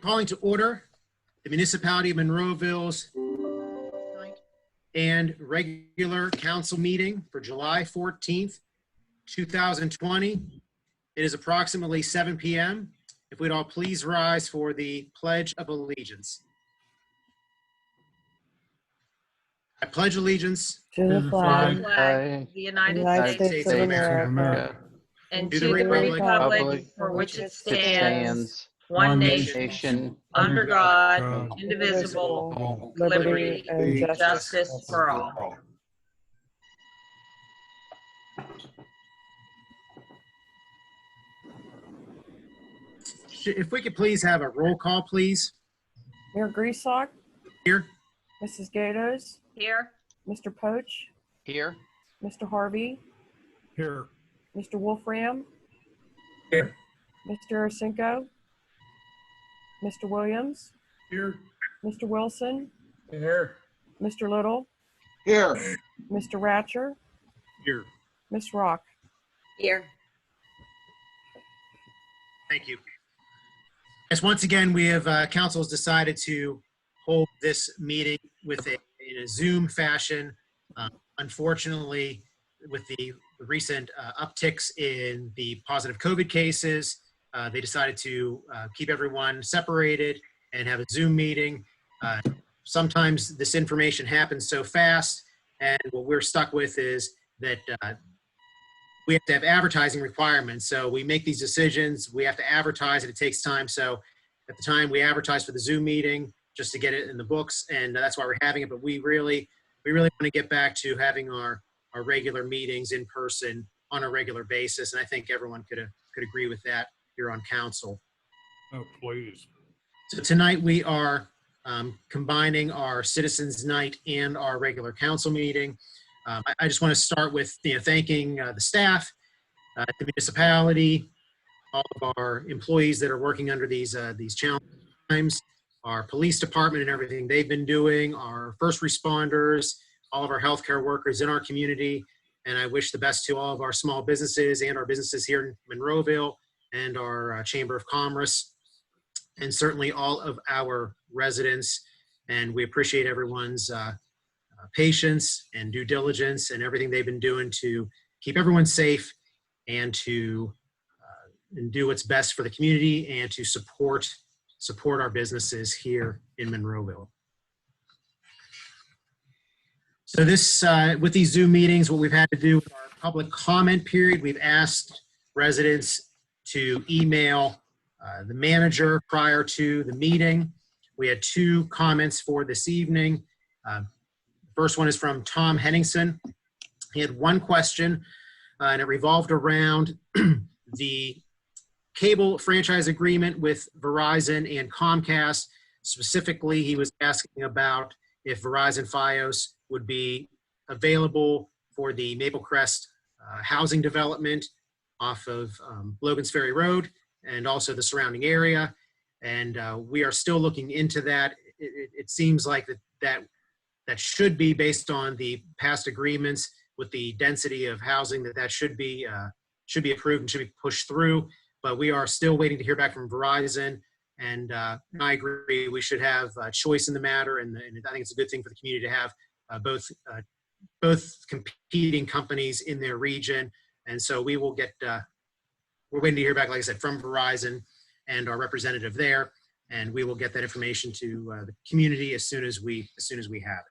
Calling to order the Municipality of Monroeville's and regular council meeting for July 14th, 2020. It is approximately 7 p.m. If we'd all please rise for the Pledge of Allegiance. I pledge allegiance to the flag of the United States of America, and to to the the republic republic for which it stands, one one nation, under God, indivisible, with liberty and justice for all. If we could please have a roll call, please. Mayor Grieslock, Here. Mrs. Gatos, Here. Mr. Poach, Here. Mr. Harvey, Here. Mr. Wolfram, Here. Mr. Arsenko, Mr. Williams, Here. Mr. Wilson, Here. Mr. Little, Here. Mr. Ratcher, Here. Miss Rock. Here. Thank you. Yes, once again, we have council has decided to hold this meeting with in a Zoom fashion. Unfortunately, with the recent upticks in the positive COVID cases, they decided to keep everyone separated and have a Zoom meeting. Sometimes this information happens so fast, and what we're stuck with is that we have to have advertising requirements. So we make these decisions, we have to advertise it, it takes time. So at the time we advertise for the Zoom meeting just to get it in the books, and that's why we're having it. But we really want to get back to having our regular meetings in person on a regular basis. And I think everyone could agree with that here on council. Oh, please. So tonight we are combining our Citizens Night and our regular council meeting. I just want to start with thanking the staff at the municipality, all of our employees that are working under these challenging times, our police department and everything they've been doing, our first responders, all of our healthcare workers in our community, and I wish the best to all of our small businesses and our businesses here in Monroeville and our Chamber of Commerce, and certainly all of our residents. And we appreciate everyone's patience and due diligence and everything they've been doing to keep everyone safe and to and do what's best for the community and to support our businesses here in Monroeville. So this, with these Zoom meetings, what we've had to do with our public comment period, we've asked residents to email the manager prior to the meeting. We had 2 comments for this evening. First one is from Tom Henningsen. He had one question, and it revolved around the cable franchise agreement with Verizon and Comcast. Specifically, he was asking about if Verizon Fios would be available for the Maple Crest housing development off of Logan's Ferry Road and also the surrounding area. And we are still looking into that. It seems like that should be, based on the past agreements with the density of housing, that should be approved and should be pushed through. But we are still waiting to hear back from Verizon. And I agree, we should have a choice in the matter. And I think it's a good thing for the community to have both competing companies in their region. And so we will get, we're waiting to hear back, like I said, from Verizon and our representative there. And we will get that information to the community as soon as we have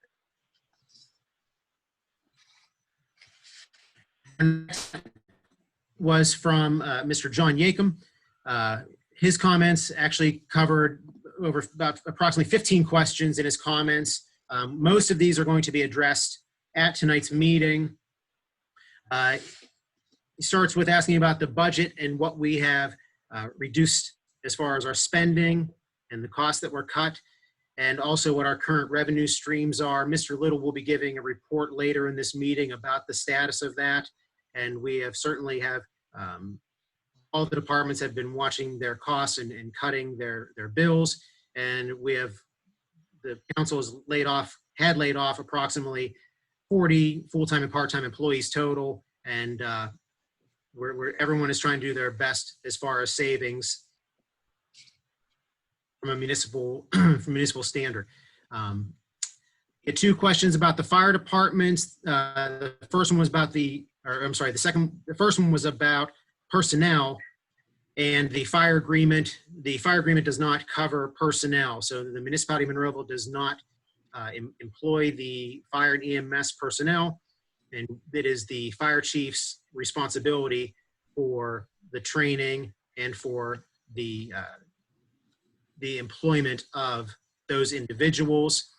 it. Was from Mr. John Yakum. His comments actually covered over about approximately 15 questions in his comments. Most of these are going to be addressed at tonight's meeting. He starts with asking about the budget and what we have reduced as far as our spending and the costs that were cut, and also what our current revenue streams are. Mr. Little will be giving a report later in this meeting about the status of that. And we have certainly all the departments have been watching their costs and cutting their bills. And the council had laid off approximately 40 full-time and part-time employees total. And everyone is trying to do their best as far as savings. from a municipal from municipal standard. Get two questions about the fire departments. The first one was about the first one was about personnel and the fire agreement. The fire agreement does not cover personnel. So the Municipality of Monroeville does not employ the fire and EMS personnel. And it is the fire chief's responsibility for the training and for the employment of those individuals.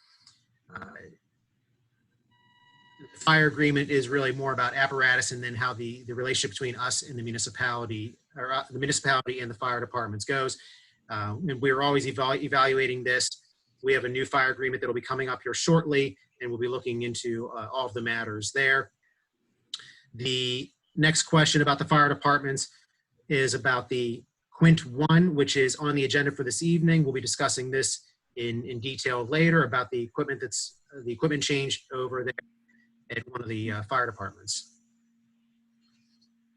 The fire agreement is really more about apparatus and then how the relationship between us and the municipality, or the municipality and the fire departments goes. And we're always evaluating this. We have a new fire agreement that will be coming up here shortly, and we'll be looking into all of the matters there. The next question about the fire departments is about the Quint 1, which is on the agenda for this evening. We'll be discussing this in detail later about the equipment the equipment change over there at one of the fire departments.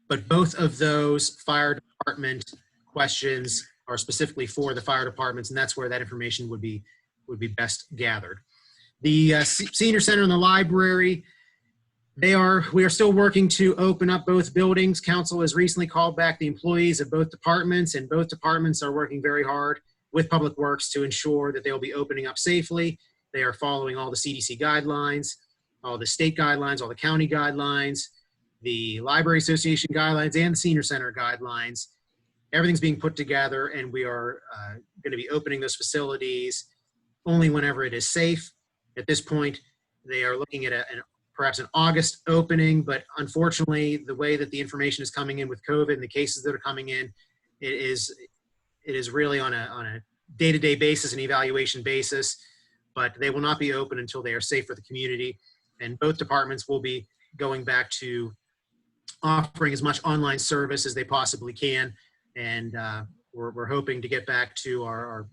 But both of those fire department questions are specifically for the fire departments, and that's where that information would be best gathered. The senior center and the library, we are still working to open up both buildings. Council has recently called back the employees of both departments, and both departments are working very hard with Public Works to ensure that they'll be opening up safely. They are following all the CDC guidelines, all the state guidelines, all the county guidelines, the Library Association guidelines, and the Senior Center guidelines. Everything's being put together, and we are going to be opening those facilities only whenever it is safe. At this point, they are looking at perhaps an August opening, but unfortunately, the way that the information is coming in with COVID and the cases that are coming in, it is really on a day-to-day basis, an evaluation basis, but they will not be open until they are safe for the community. And both departments will be going back to offering as much online service as they possibly can. And we're hoping to get back to our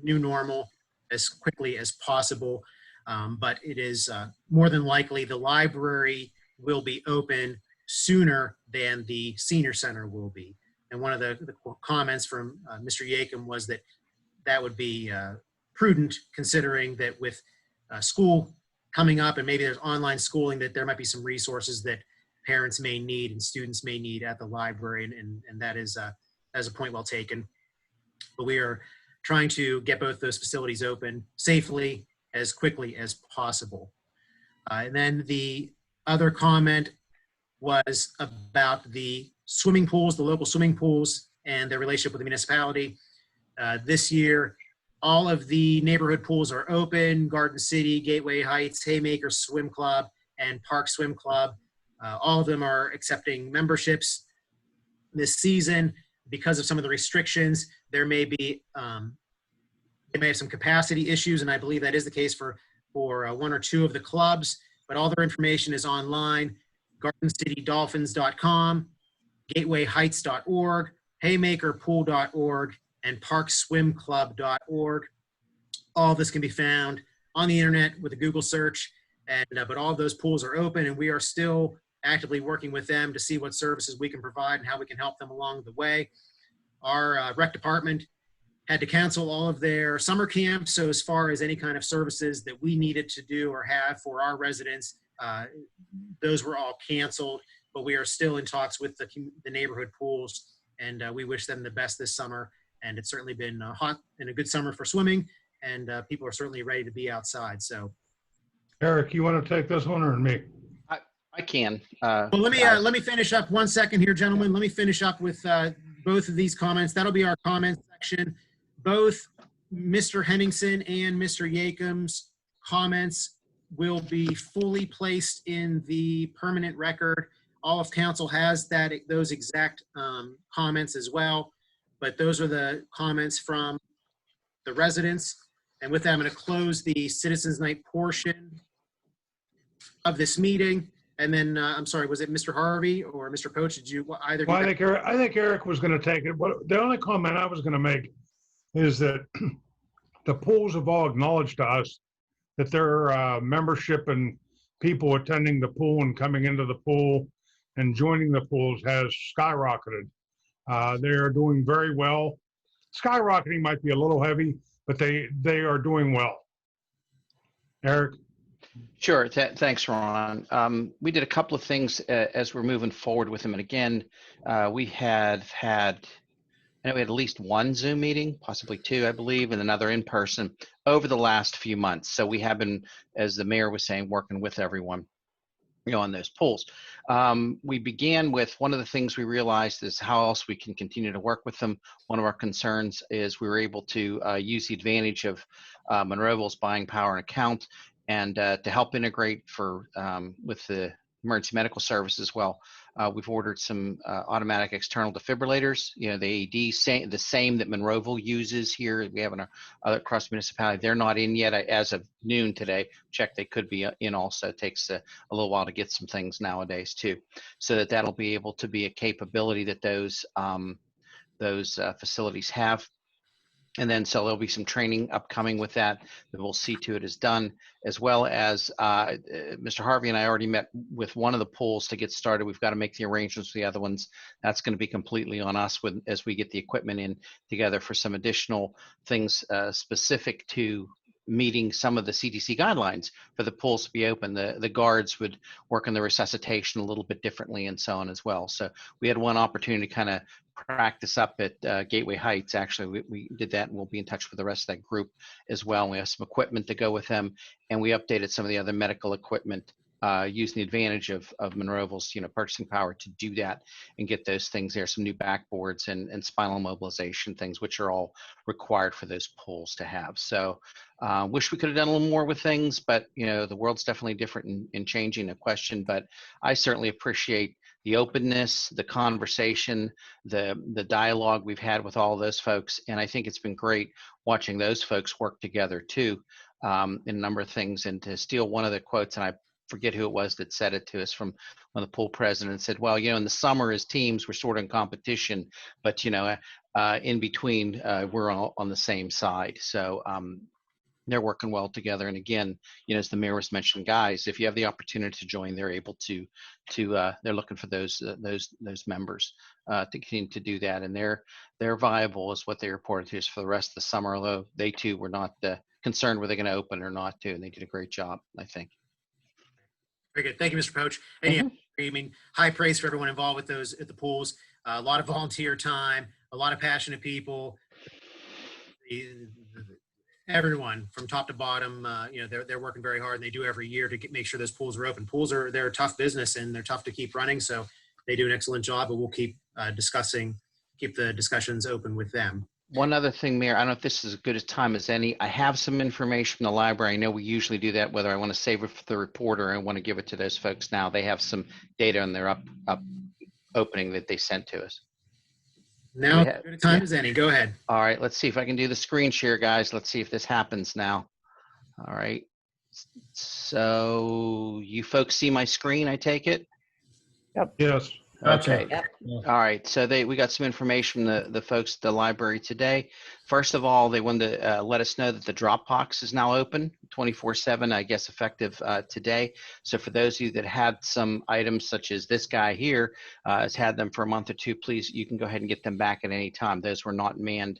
new normal as quickly as possible. But it is more than likely the library will be open sooner than the senior center will be. And one of the comments from Mr. Yakum was that would be prudent, considering that with school coming up and maybe there's online schooling, that there might be some resources that parents may need and students may need at the library. And that is a point well taken. But we are trying to get both those facilities open safely as quickly as possible. And then the other comment was about the swimming pools, the local swimming pools, and their relationship with the municipality. This year, all of the neighborhood pools are open: Garden City, Gateway Heights, Haymaker Swim Club, and Park Swim Club. All of them are accepting memberships this season. Because of some of the restrictions, there may be they may have some capacity issues, and I believe that is the case for one or two of the clubs. But all their information is online: GardenCityDolphins.com, GatewayHeights.org, HaymakerPool.org, and ParkSwimClub.org. All of this can be found on the internet with a Google search, and but all of those pools are open, and we are still actively working with them to see what services we can provide and how we can help them along the way. Our rec department had to cancel all of their summer camps, so as far as any kind of services that we needed to do or have for our residents, those were all canceled. But we are still in talks with the neighborhood pools, and we wish them the best this summer. And it's certainly been hot and a good summer for swimming, and people are certainly ready to be outside. So, Eric, you want to take this one or me? I can. well, let me finish up 1 second here, gentlemen. Let me finish up with both of these comments. That'll be our comment section. Both Mr. Henningsen and Mr. Yakum's comments will be fully placed in the permanent record. All of council has those exact comments as well, but those are the comments from the residents. And with that, I'm going to close the Citizens Night portion of this meeting. And then, I'm sorry, was it Mr. Harvey or Mr. Poach? Did you either? Well, I think Eric was going to take it. But the only comment I was going to make is that the pools have all acknowledged to us that their membership and people attending the pool and coming into the pool and joining the pools has skyrocketed. They are doing very well. skyrocketing might be a little heavy, but they are doing well. Eric? Sure. Thanks, Ron. We did a couple of things as we're moving forward with them. And again, we I know we had at least one Zoom meeting, possibly two, I believe, and another in person over the last few months. So we have been, as the mayor was saying, working with everyone, on those polls. We began with one of the things we realized is how else we can continue to work with them. One of our concerns is we were able to use the advantage of Monroeville's buying power and account, and to help integrate with the emergency medical service as well. We've ordered some automatic external defibrillators, the AED, the same that Monroeville uses here. We have across the municipality. They're not in yet as of noon today. Check, they could be in also. It takes a little while to get some things nowadays too. So that'll be able to be a capability that those facilities have. And then so there'll be some training upcoming with that we'll see to it is done, as well as Mr. Harvey and I already met with one of the pools to get started. We've got to make the arrangements for the other ones. That's going to be completely on us as we get the equipment in together for some additional things specific to meeting some of the CDC guidelines for the pools to be open. The guards would work on the resuscitation a little bit differently and so on as well. So we had one opportunity to kind of practice up at Gateway Heights. Actually, we did that, and we'll be in touch with the rest of that group as well. We have some equipment to go with them, and we updated some of the other medical equipment using the advantage of Monroeville's purchasing power to do that and get those things there. Some new backboards and spinal mobilization things, which are all required for those pools to have. So wish we could have done a little more with things, but the world's definitely different in changing, no question. But I certainly appreciate the openness, the conversation, the dialogue we've had with all those folks. And I think it's been great watching those folks work together too in a number of things. And to steal one of the quotes, and I forget who it was that said it to us, from one of the pool presidents, said, well, in the summer as teams, we're sort of in competition, but in between, we're all on the same side. So they're working well together. And again, as the mayor was mentioning, guys, if you have the opportunity to join, they're able to they're looking for those members to continue to do that. And they're viable is what they reported to us for the rest of the summer, although they too were not concerned were they going to open or not too. And they did a great job, I think. Very good. Thank you, Mr. Poach. And yeah, I mean, high praise for everyone involved with those at the pools. A lot of volunteer time, a lot of passionate people. Everyone from top to bottom, they're working very hard, and they do every year to make sure those pools are open. They're a tough business, and they're tough to keep running. So they do an excellent job, but we'll keep the discussions open with them. One other thing, Mayor, I don't know if this is as good a time as any. I have some information from the library. I know we usually do that, whether I want to save it for the reporter or I want to give it to those folks now. They have some data on their up opening that they sent to us. Now, as good a time as any. Go ahead. All right, let's see if I can do the screen share, guys. Let's see if this happens now. All right. So you folks see my screen, I take it? Yep. Yes. Okay. Yep. All right. So we got some information from the folks at the library today. First of all, they wanted to let us know that the Dropbox is now open 24/7, I guess, effective today. So for those of you that had some items such as this guy here has had them for a month or two, please, you can go ahead and get them back at any time. Those were not manned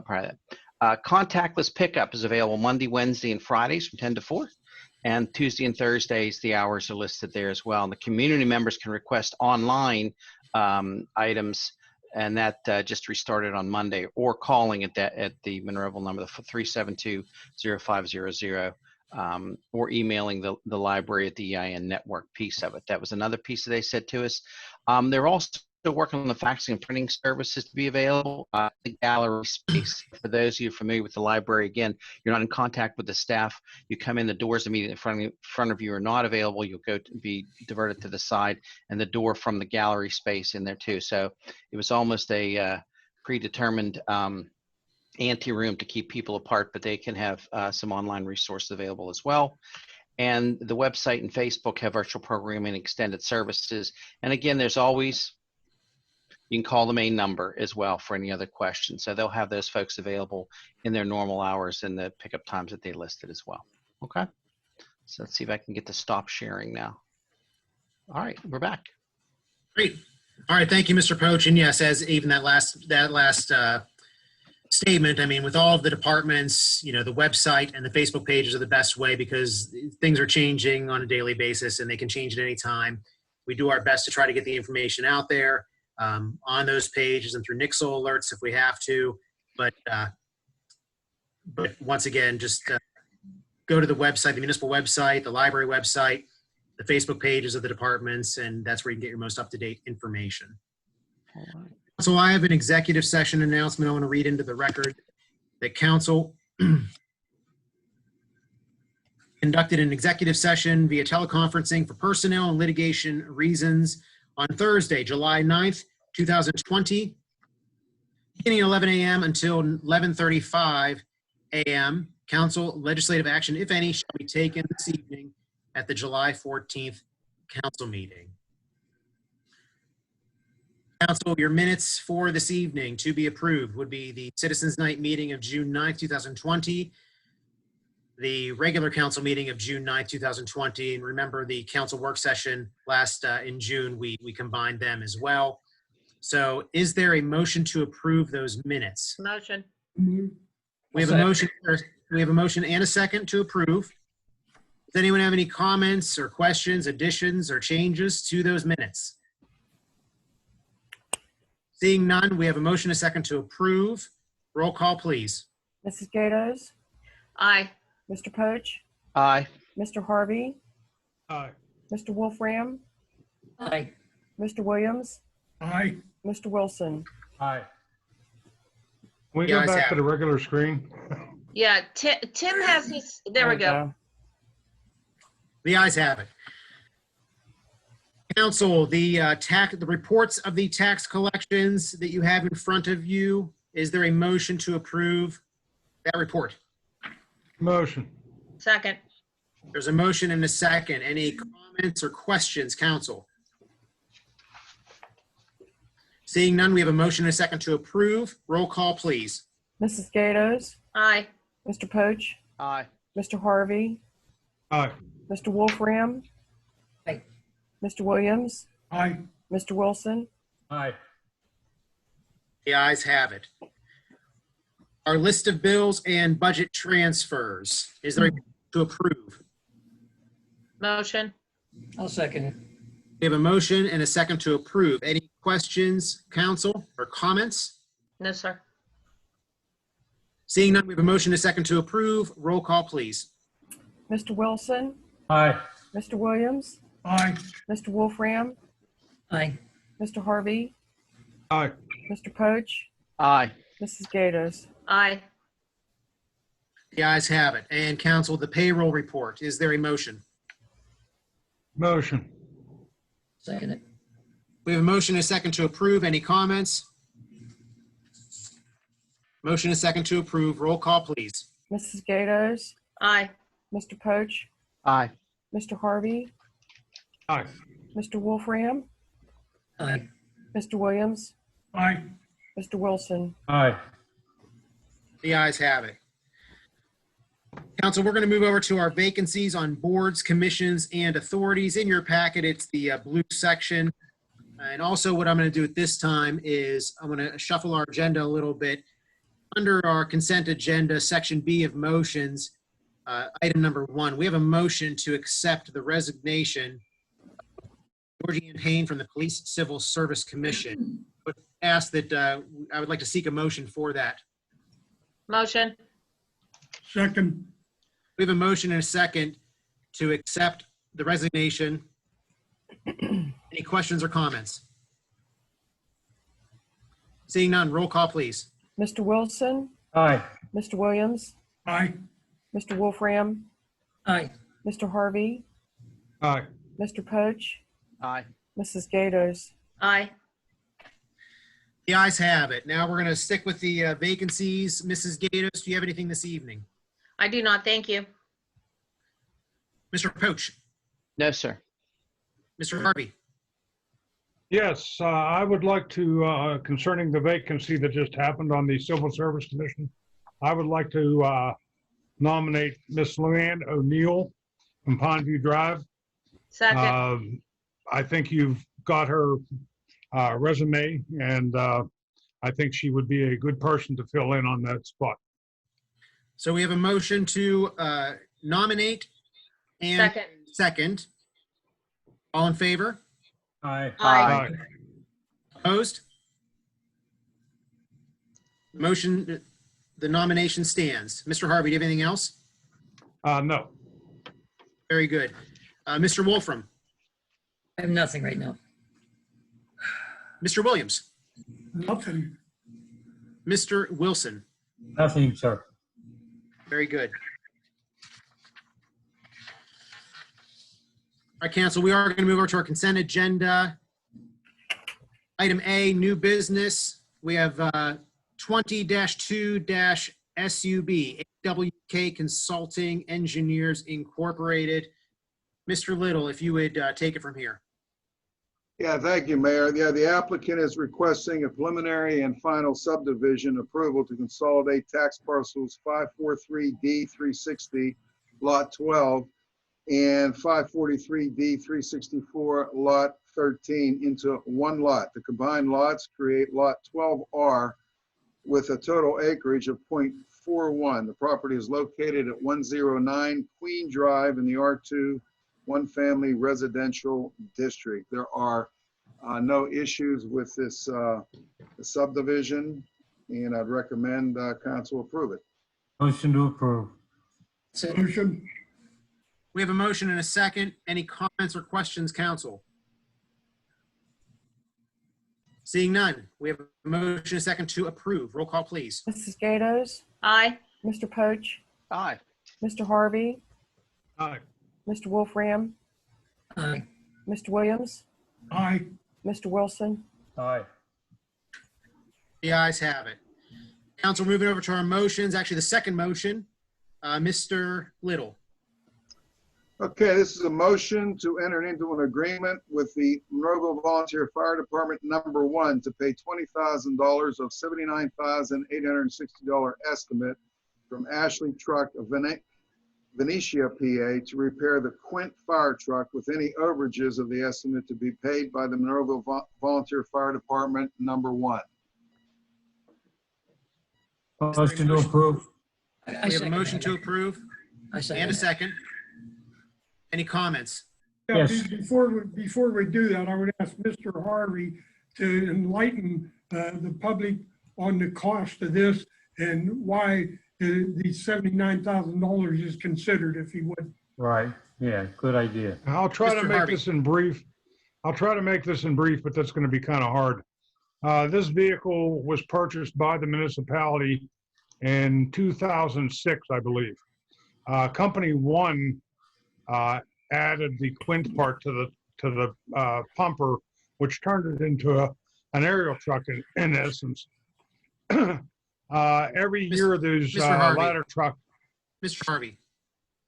prior to that. Contactless pickup is available Monday, Wednesday, and Fridays from 10 to 4. And Tuesday and Thursdays, the hours are listed there as well. And the community members can request online items, and that just restarted on Monday, or calling at the Monroeville number, the 372-0500, or emailing the library at the EIN network piece of it. That was another piece that they said to us. They're also working on the faxing and printing services to be available. The gallery space, for those of you familiar with the library, again, you're not in contact with the staff. You come in, the doors immediately in front of you are not available. You'll go to be diverted to the side, and the door from the gallery space in there too. So it was almost a predetermined ante-room to keep people apart, but they can have some online resources available as well. And the website and Facebook have virtual programming and extended services. And again, there's always, you can call the main number as well for any other questions. So they'll have those folks available in their normal hours and the pickup times that they listed as well. Okay. So let's see if I can get to stop sharing now. All right, we're back. Great. All right. Thank you, Mr. Poach. And yes, as even that last statement. I mean, with all of the departments, the website and the Facebook pages are the best way because things are changing on a daily basis and they can change at any time. We do our best to try to get the information out there on those pages and through Nixle alerts if we have to. But once again, just go to the website, the municipal website, the library website, the Facebook pages of the departments, and that's where you can get your most up-to-date information. All right. So I have an executive session announcement I want to read into the record that council conducted an executive session via teleconferencing for personnel and litigation reasons on Thursday, July 9th, 2020, beginning at 11 a.m. until 11:35 a.m. Council legislative action, if any, shall be taken this evening at the July 14th council meeting. Council, your minutes for this evening to be approved would be the Citizens Night meeting of June 9th, 2020, the regular council meeting of June 9th, 2020, and remember the council work session last in June, we combined them as well. So is there a motion to approve those minutes? Motion. We have a motion. We have a motion and a second to approve. Does anyone have any comments or questions, additions, or changes to those minutes? Seeing none, we have a motion and a second to approve. Roll call, please. Mrs. Gatos, Aye. Mr. Poach, Aye. Mr. Harvey, Aye. Mr. Wolfram, Aye. Mr. Williams, Aye. Mr. Wilson. Aye. Can we Yeah, go I back have to the regular screen? Yeah, Tim has his, there we go. The ayes have it. Council, the reports of the tax collections that you have in front of you, is there a motion to approve that report? Motion. Second. There's a motion and a second. Any comments or questions, council? Seeing none, we have a motion and a second to approve. Roll call, please. Mrs. Gatos, Aye. Mr. Poach, Aye. Mr. Harvey, Aye. Mr. Wolfram, Aye. Mr. Williams, Aye. Mr. Wilson. Aye. The ayes have it. Our list of bills and budget transfers. Is there a motion to approve? Motion. I'll second it. We have a motion and a second to approve. Any questions, council, or comments? No, sir. Seeing none, we have a motion and a second to approve. Roll call, please. Mr. Wilson, Aye. Mr. Williams, Aye. Mr. Wolfram, Aye. Mr. Harvey, Aye. Mr. Poach, Aye. Mrs. Gatos. Aye. The ayes have it. And council, the payroll report. Is there a motion? Motion. Second it. We have a motion and a second to approve. Any comments? Motion and a second to approve. Roll call, please. Mrs. Gatos, Aye. Mr. Poach, Aye. Mr. Harvey, Aye. Mr. Wolfram, Aye. Mr. Williams, Aye. Mr. Wilson. Aye. The ayes have it. Council, we're going to move over to our vacancies on boards, commissions, and authorities. In your packet, it's the blue section. And also what I'm going to do at this time is I'm going to shuffle our agenda a little bit. Under our consent agenda, section B of motions, item number 1, we have a motion to accept the resignation of Georgianne Payne from the Police Civil Service Commission. But ask that I would like to seek a motion for that. Motion. Second. We have a motion and a second to accept the resignation. Any questions or comments? Seeing none, roll call, please. Mr. Wilson, Aye. Mr. Williams, Aye. Mr. Wolfram, Aye. Mr. Harvey, Aye. Mr. Poach, Aye. Mrs. Gatos. Aye. The ayes have it. Now we're going to stick with the vacancies. Mrs. Gatos, do you have anything this evening? I do not. Thank you. Mr. Poach, No, sir. Mr. Harvey, Yes, I would like to, concerning the vacancy that just happened on the Civil Service Commission, I would like to nominate Miss Luann O'Neill from Pondview Drive. Second. I think you've got her resume, and I think she would be a good person to fill in on that spot. So we have a motion to nominate and Second. second. All in favor? Aye. Aye. Opposed? Motion, the nomination stands. Mr. Harvey, do you have anything else? No. Very good. Mr. Wolfram, I have nothing right now. Mr. Williams, Nothing. Mr. Wilson. Nothing, sir. Very good. All right, council, we are going to move over to our consent agenda. Item A, new business. We have 20-2-SUB, AWK Consulting Engineers Incorporated. Mr. Little, if you would take it from here. Yeah, thank you, Mayor. Yeah, the applicant is requesting a preliminary and final subdivision approval to consolidate tax parcels 543D360, Lot 12, and 543D364, Lot 13 into one lot. The combined lots create Lot 12R with a total acreage of .41. The property is located at 109 Queen Drive in the R2 one-family residential district. There are no issues with this subdivision, and I'd recommend council approve it. Motion to approve. So, Motion. We have a motion and a second. Any comments or questions, council? Seeing none, we have a motion and a second to approve. Roll call, please. Mrs. Gatos, Aye. Mr. Poach, Aye. Mr. Harvey, Aye. Mr. Wolfram, aye. Mr. Williams, Aye. Mr. Wilson, Aye. The ayes have it. Council, moving over to our motions, actually the second motion, Mr. Little. Okay, this is a motion to enter into an agreement with the Monroeville Volunteer Fire Department number 1 to pay $20,000 of $79,860 estimate from Ashley Truck of Venetia, PA, to repair the Quint fire truck with any overages of the estimate to be paid by the Monroeville Volunteer Fire Department number 1. Motion to approve. I We have a second motion that. to approve I and second a that. second. Any comments? Yeah, Yes. before we do that, I would ask Mr. Harvey to enlighten the public on the cost of this and why the $79,000 is considered, if he would. Right, yeah, good idea. I'll try to Mr. make Harvey. this in brief. I'll try to make this in brief, but that's going to be kind of hard. This vehicle was purchased by the municipality in 2006, I believe. Company 1 added the Quint part to the pumper, which turned it into an aerial truck in essence. Every year there's Mr. Harvey. ladder truck. Mr. Harvey,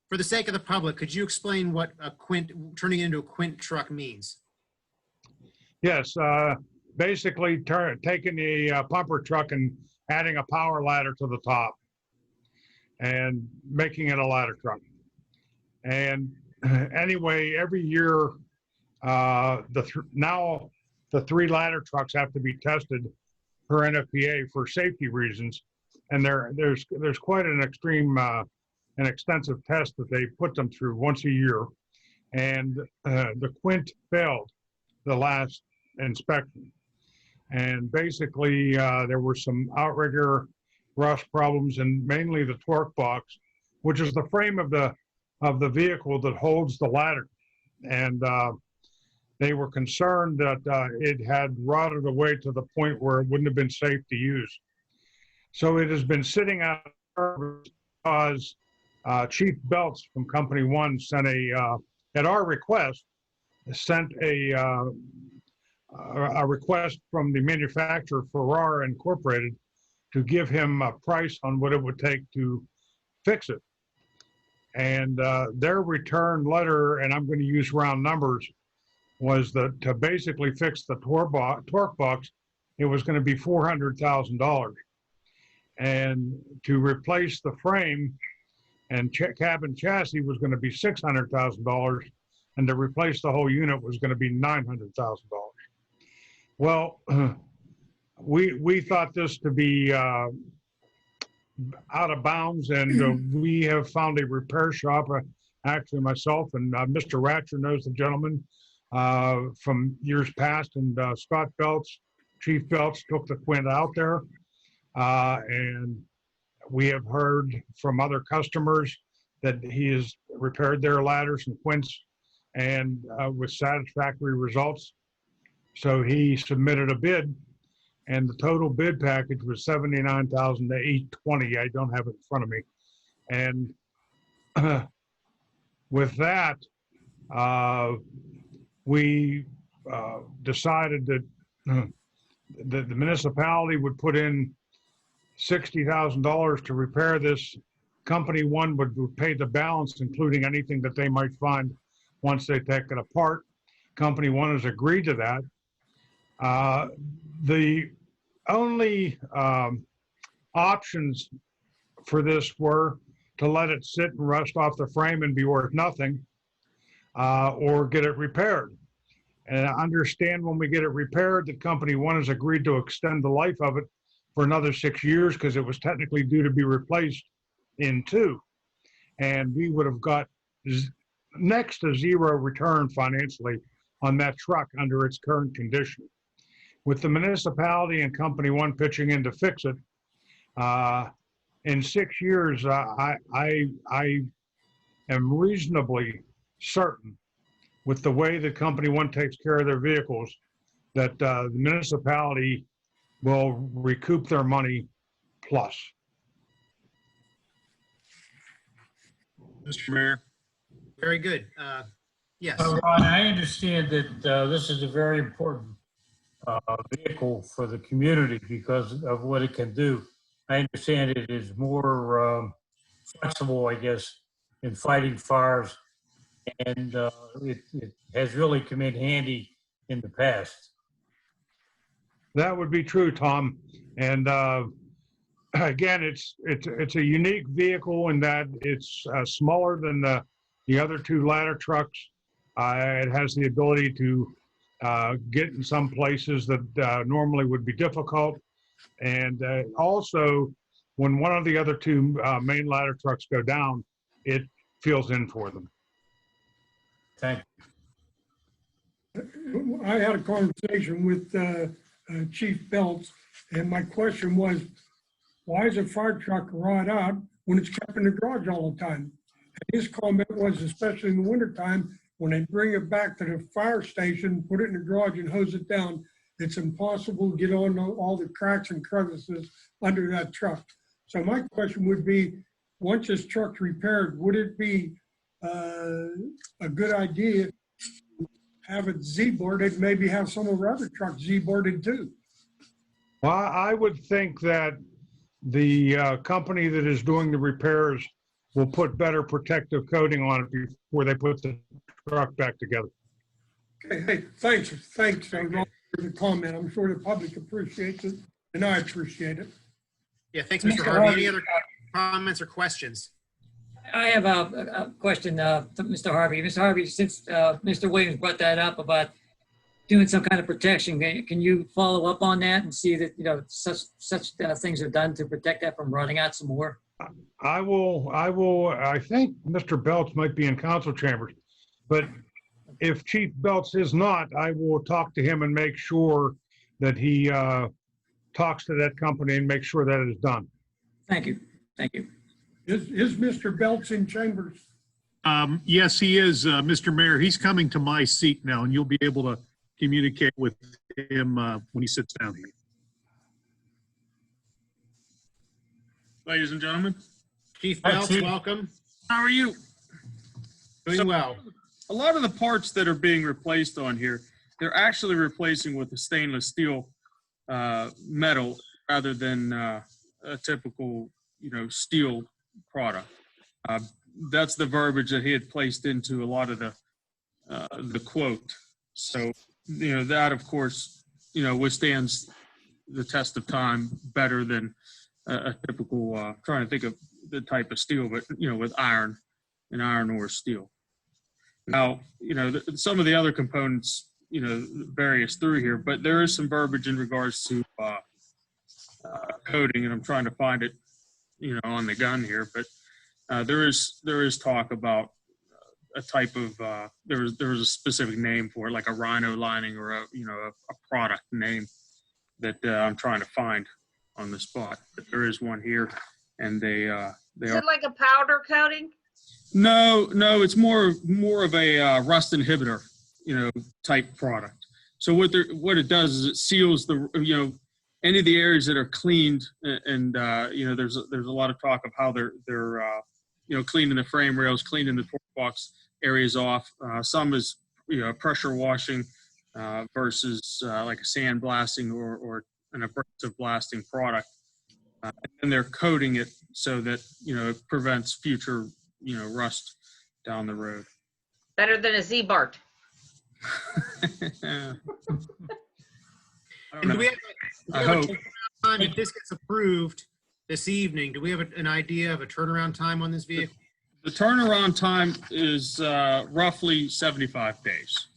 for the sake of the public, could you explain what a Quint, turning it into a Quint truck means? Yes, basically taking the pumper truck and adding a power ladder to the top and making it a ladder truck. And anyway, every year, now the 3 ladder trucks have to be tested per NFPA for safety reasons. And there's quite an extreme, an extensive test that they put them through once a year. And the Quint failed the last inspection. And basically, there were some outrigger rust problems, and mainly the torque box, which is the frame of the vehicle that holds the ladder. And they were concerned that it had rotted away to the point where it wouldn't have been safe to use. So it has been sitting out because Chief Belts from Company 1 sent at our request, sent a request from the manufacturer, Ferrara Incorporated, to give him a price on what it would take to fix it. And their return letter, and I'm going to use round numbers, was that to basically fix the torque box, it was going to be $400,000. And to replace the frame and cabin chassis was going to be $600,000. And to replace the whole unit was going to be $900,000. Well, we thought this to be out of bounds, and we have found a repair shop. Actually, myself and Mr. Ratcher knows the gentleman from years past, and Scott Belts, Chief Belts, took the Quint out there, and we have heard from other customers that he has repaired their ladders and Quints, and with satisfactory results. So he submitted a bid, and the total bid package was $79,820. I don't have it in front of me. And with that, we decided that the municipality would put in $60,000 to repair this. Company one would pay the balance, including anything that they might find once they take it apart. Company one has agreed to that. The only options for this were to let it sit and rust off the frame and be worth nothing, or get it repaired. And I understand when we get it repaired, that company one has agreed to extend the life of it for another 6 years, because it was technically due to be replaced in 2. And we would have got next to zero return financially on that truck under its current condition. With the municipality and company one pitching in to fix it, in 6 years, I am reasonably certain, with the way that company one takes care of their vehicles, that the municipality will recoup their money plus. Mr. Mayor. Very good. Yes. Ron, I understand that this is a very important vehicle for the community because of what it can do. I understand it is more flexible, I guess, in fighting fires, and it has really come in handy in the past. That would be true, Tom. And again, it's a unique vehicle in that it's smaller than the other 2 ladder trucks. It has the ability to get in some places that normally would be difficult. And also, when one of the other 2 main ladder trucks go down, it fills in for them. Thank I had a conversation with Chief Belts, and my question was, why is a fire truck rot out when it's kept in the garage all the time? And his comment was, especially in the wintertime, when they bring it back to the fire station, put it in the garage and hose it down, it's impossible to get on all the cracks and crevices under that truck. So my question would be, once this truck's repaired, would it be a good idea to have it Z-boarded, maybe have some of our other trucks Z-boarded too? Well, I would think that the company that is doing the repairs will put better protective coating on it before they put the truck back together. Okay, hey, thanks, Ron, for the comment. I'm sure the public appreciates it, and I appreciate it. Yeah, thanks, Mr. Harvey. Any other comments or questions? I have a question to Mr. Harvey. Mr. Harvey, since Mr. Williams brought that up about doing some kind of protection, can you follow up on that and see that, you know, such things are done to protect that from rotting out some more? I think Mr. Belts might be in council chambers, but if Chief Belts is not, I will talk to him and make sure that he talks to that company and make sure that it is done. Thank you. Thank you. Is Mr. Belts in chambers? Yes, he is, Mr. Mayor. He's coming to my seat now, and you'll be able to communicate with him when he sits down here. Ladies and gentlemen. Chief Belts, welcome. How are you? Doing well. A lot of the parts that are being replaced on here, they're actually replacing with a stainless steel metal rather than a typical, steel product. That's the verbiage that he had placed into a lot of the quote. So, that of course, withstands the test of time better than a typical, trying to think of the type of steel, but, with iron and iron ore steel. Now, some of the other components, vary us through here, but there is some verbiage in regards to coding, and I'm trying to find it, on the gun here. But there is talk about a type of there was a specific name for it, like a rhino lining or a product name that I'm trying to find on the spot. But there is one here, and they Is are. it like a powder coating? No, it's more of a rust inhibitor, type product. So what it does is it seals the any of the areas that are cleaned, and there's a lot of talk of how they're cleaning the frame rails, cleaning the box areas off. Some is pressure washing versus like a sand blasting or an abrasive blasting product, and they're coating it so that it prevents future rust down the road. Better than a Z-Bart. I don't And do know. we have, I hope. if this gets approved this evening, do we have an idea of a turnaround time on this vehicle? The turnaround time is roughly 75 days.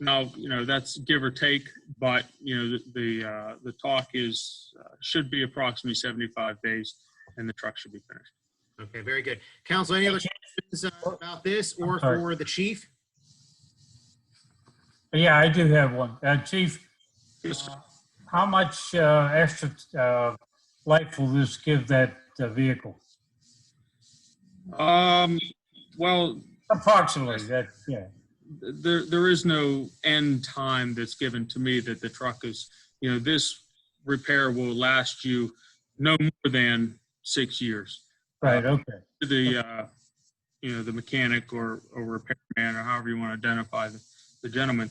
Now, that's give or take, but the talk is should be approximately 75 days, and the truck should be finished. Okay, very good. Council, any other questions about this or Sorry. for the chief? Yeah, I do have one. Chief, Yes, sir. how much extra life will this give that vehicle? Well, Approximately, that, yeah. there is no end time that's given to me that the truck is, this repair will last you no more than 6 years. Right, okay. The the mechanic or repairman, or however you want to identify the gentleman,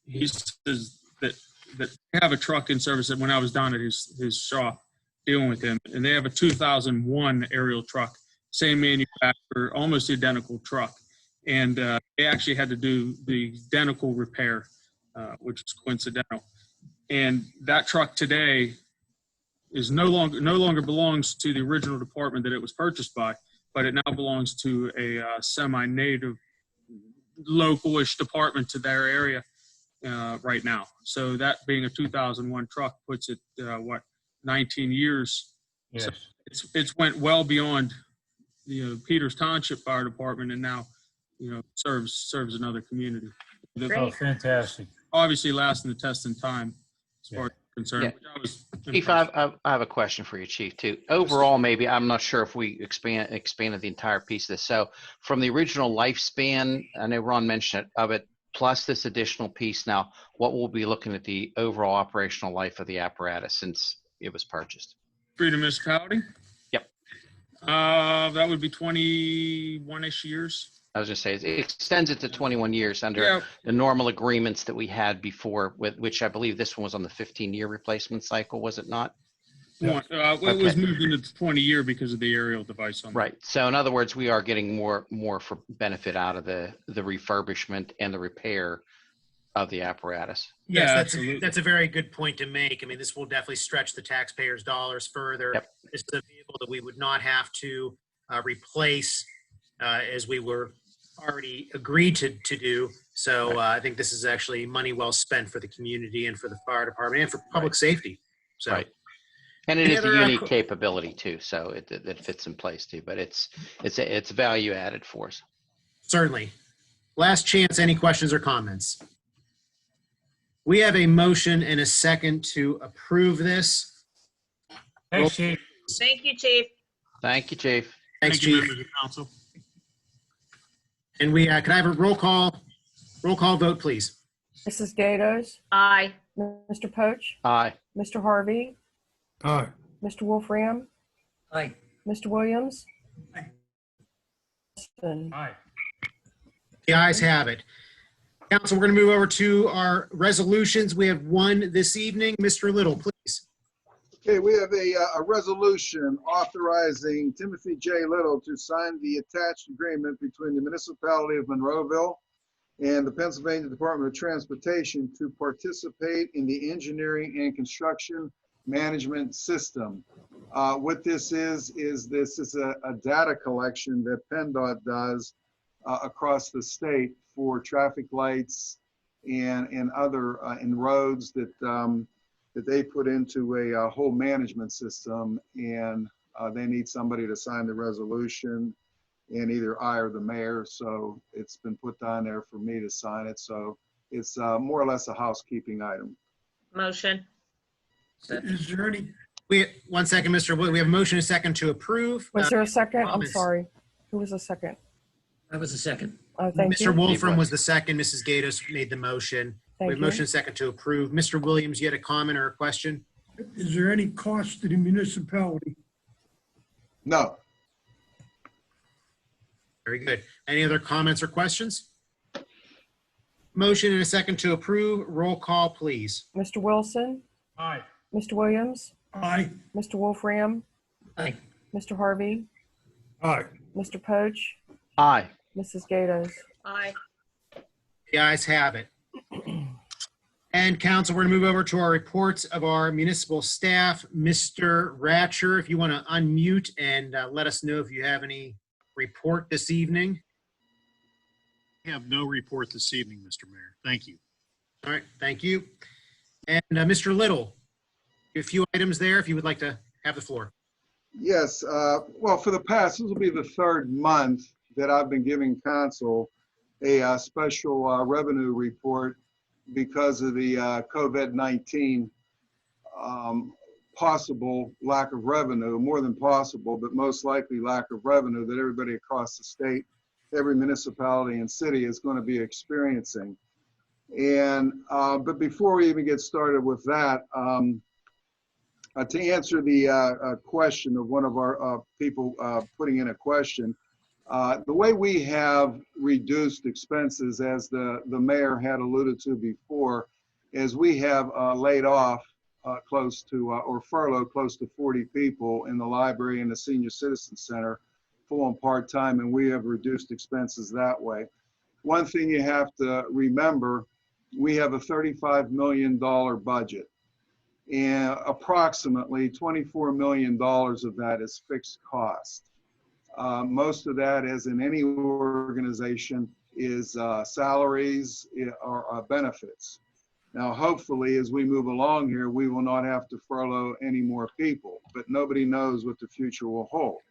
he says that they have a truck in service. And when I was down at his shop dealing with him, and they have a 2001 aerial truck, same manufacturer, almost identical truck, and they actually had to do the identical repair, which is coincidental. And that truck today is no longer belongs to the original department that it was purchased by, but it now belongs to a semi-native, local-ish department to their area right now. So that being a 2001 truck puts it 19 years. Yes. So it's went well beyond Peters Township Fire Department, and now serves another community. Oh, fantastic. Obviously lasting the test in time as far as I'm concerned. Yeah. Which I was Chief, impressed. I have a question for you, Chief, too. Overall, maybe, I'm not sure if we expanded the entire piece of this. So from the original lifespan, I know Ron mentioned it, of it, plus this additional piece now, what will be looking at the overall operational life of the apparatus since it was purchased? Through the municipality? Yep. That would be 21-ish years. I was just saying, it extends it to 21 years under Yeah. the normal agreements that we had before, with which I believe this one was on the 15-year replacement cycle, was it not? It was moved into the 20-year because of the aerial device on it. Right. So in other words, we are getting more for benefit out of the refurbishment and the repair of the apparatus. Yes, Yeah, that's absolutely. that's a very good point to make. I mean, this will definitely stretch the taxpayers' dollars further. Yep. This is a vehicle that we would not have to replace as we were already agreed to do. So I think this is actually money well spent for the community and for the fire department and for public safety. So. Right. And it Any is a other, unique capability too, so it fits in place too. But it's value added for us. Certainly. Last chance, any questions or comments? We have a motion and a second to approve this. Thanks, Chief. Thank you, Chief. Thank you, Chief. Thanks, Thank you, Chief. members of council. And we, can I have a roll call vote, please? Mrs. Gatos, Aye. Mr. Poach, Aye. Mr. Harvey, Aye. Mr. Wolfram, Aye. Mr. Williams. Aye. The ayes have it. Council, we're going to move over to our resolutions. We have one this evening. Mr. Little, please. Okay, we have a resolution authorizing Timothy J. Little to sign the attached agreement between the Municipality of Monroeville and the Pennsylvania Department of Transportation to participate in the engineering and construction management system. What this is this is a data collection that PennDOT does across the state for traffic lights and other in roads that that they put into a whole management system, and they need somebody to sign the resolution, and either I or the mayor. So it's been put down there for me to sign it. So it's more or less a housekeeping item. Motion. Is there any, One second, Mr. Wood. We have a motion and a second to approve. Was there a second? I'm comments. sorry. Who was the second? That was the second. Thank Mr. you. Wolfram was the second. Mrs. Gatos made the motion. We Thank have you. motion and second to approve. Mr. Williams, you had a comment or a question? is there any cost to the municipality? No. Very good. Any other comments or questions? Motion and a second to approve. Roll call, please. Mr. Wilson, Aye. Mr. Williams, Aye. Mr. Wolfram, Aye. Mr. Harvey, Aye. Mr. Poach, Aye. Mrs. Gatos. Aye. The ayes have it. And council, we're going to move over to our reports of our municipal staff. Mr. Ratcher, if you want to unmute and let us know if you have any report this evening. I have no report this evening, Mr. Mayor. Thank you. All right, thank you. And Mr. Little, a few items there if you would like to have the floor. Yes, well, for the past, this will be the third month that I've been giving council a special revenue report because of the COVID-19 possible lack of revenue, more than possible, but most likely lack of revenue that everybody across the state, every municipality and city is going to be experiencing. And, but before we even get started with that, to answer the question of one of our people putting in a question, the way we have reduced expenses, as the mayor had alluded to before, is we have laid off close to, or furloughed close to 40 people in the library and the Senior Citizen Center, full and part-time, and we have reduced expenses that way. One thing you have to remember, we have a $35 million budget, and approximately $24 million of that is fixed cost. Most of that, as in any organization, is salaries or benefits. Now, hopefully, as we move along here, we will not have to furlough any more people, but nobody knows what the future will hold.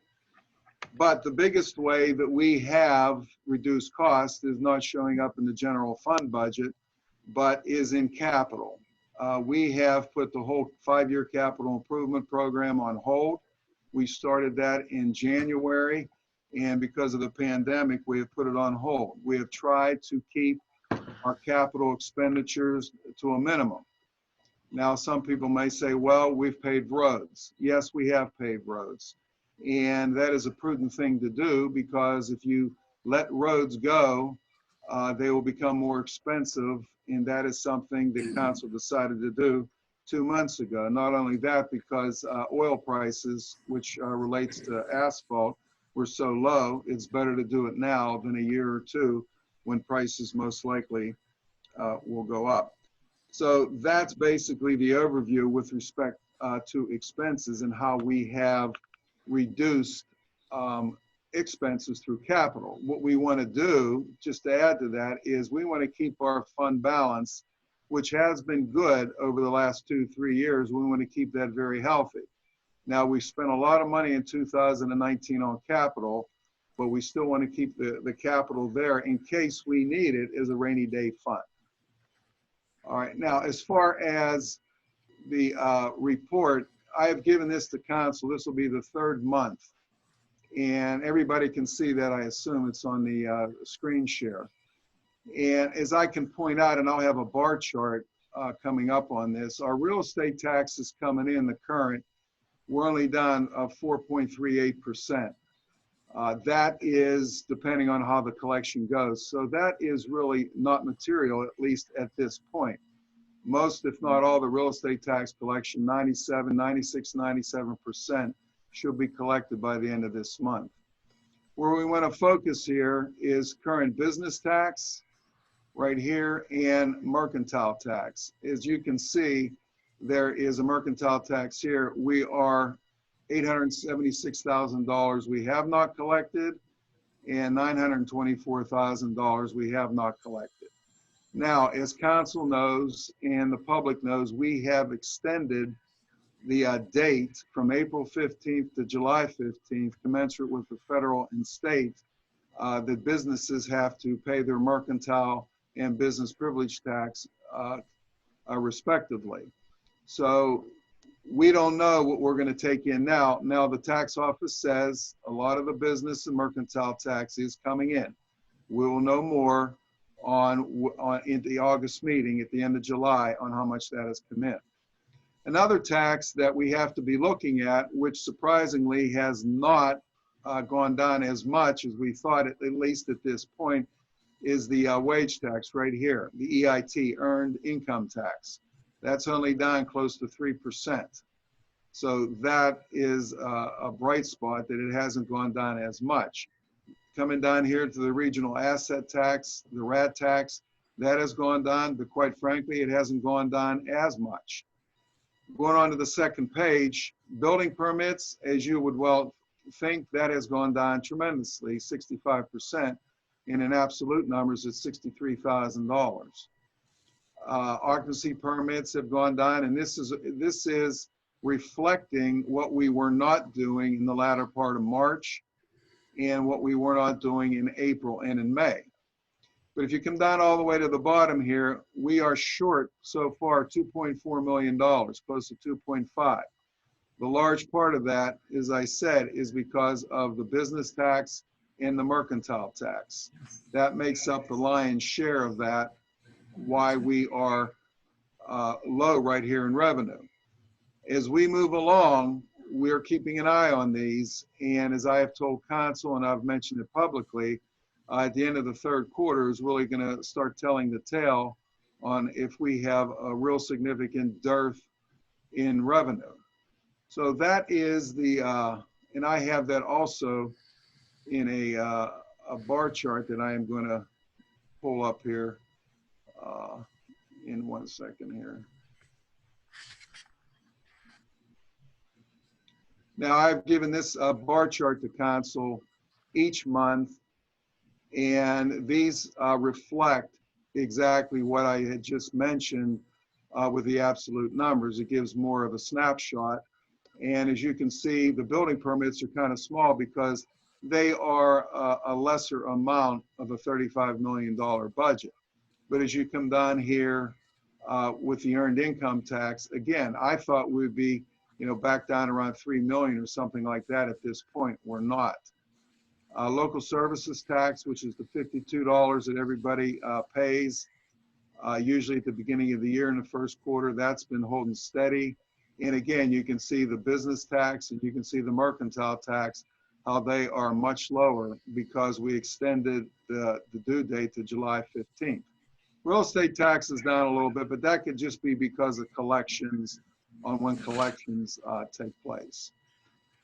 But the biggest way that we have reduced costs is not showing up in the general fund budget, but is in capital. We have put the whole 5-year capital improvement program on hold. We started that in January, and because of the pandemic, we have put it on hold. We have tried to keep our capital expenditures to a minimum. Now, some people may say, well, we've paved roads. Yes, we have paved roads. And that is a prudent thing to do, because if you let roads go, they will become more expensive. And that is something the council decided to do 2 months ago. Not only that, because oil prices, which relates to asphalt, were so low, it's better to do it now than a year or two when prices most likely will go up. So that's basically the overview with respect to expenses and how we have reduced expenses through capital. What we want to do, just to add to that, is we want to keep our fund balance, which has been good over the last 2-3 years. We want to keep that very healthy. Now, we spent a lot of money in 2019 on capital, but we still want to keep the capital there in case we need it as a rainy day fund. All right, now, as far as the report, I have given this to council. This will be the third month, and everybody can see that. I assume it's on the screen share. And as I can point out, and I'll have a bar chart coming up on this, our real estate taxes coming in the current, we're only down 4.38%. That is depending on how the collection goes. So that is really not material, at least at this point. Most, if not all, the real estate tax collection, 96, 97% should be collected by the end of this month. Where we want to focus here is current business tax right here and mercantile tax. As you can see, there is a mercantile tax here. We are $876,000 we have not collected, and $924,000 we have not collected. Now, as council knows and the public knows, we have extended the date from April 15th to July 15th, commensurate with the federal and state, that businesses have to pay their mercantile and business privilege tax respectively. So we don't know what we're going to take in now. Now, the tax office says a lot of the business and mercantile tax is coming in. We will know more in the August meeting at the end of July on how much that has come in. Another tax that we have to be looking at, which surprisingly has not gone down as much as we thought, at least at this point, is the wage tax right here, the EIT, Earned Income Tax. That's only down close to 3%. So that is a bright spot that it hasn't gone down as much. Coming down here to the regional asset tax, the RAD tax, that has gone down, but quite frankly, it hasn't gone down as much. Going on to the second page, building permits, as you would well think, that has gone down tremendously, 65%, and in absolute numbers, it's $63,000. Occupancy permits have gone down, and this is reflecting what we were not doing in the latter part of March and what we were not doing in April and in May. But if you come down all the way to the bottom here, we are short so far $2.4 million, close to 2.5. The large part of that, as I said, is because of the business tax and the mercantile tax. That makes up the lion's share of that, why we are low right here in revenue. As we move along, we're keeping an eye on these, and as I have told council and I've mentioned it publicly, at the end of the third quarter is really going to start telling the tale on if we have a real significant dearth in revenue. So that is the, and I have that also in a bar chart that I am going to pull up here in 1 second here. Now, I've given this bar chart to council each month, and these reflect exactly what I had just mentioned with the absolute numbers. It gives more of a snapshot. And as you can see, the building permits are kind of small because they are a lesser amount of a $35 million budget. But as you come down here with the earned income tax, again, I thought we'd be, back down around 3 million or something like that at this point. We're not. Local services tax, which is the $52 that everybody pays, usually at the beginning of the year in the first quarter, that's been holding steady. And again, you can see the business tax and you can see the mercantile tax, how they are much lower because we extended the due date to July 15th. Real estate tax is down a little bit, but that could just be because of collections on when collections take place.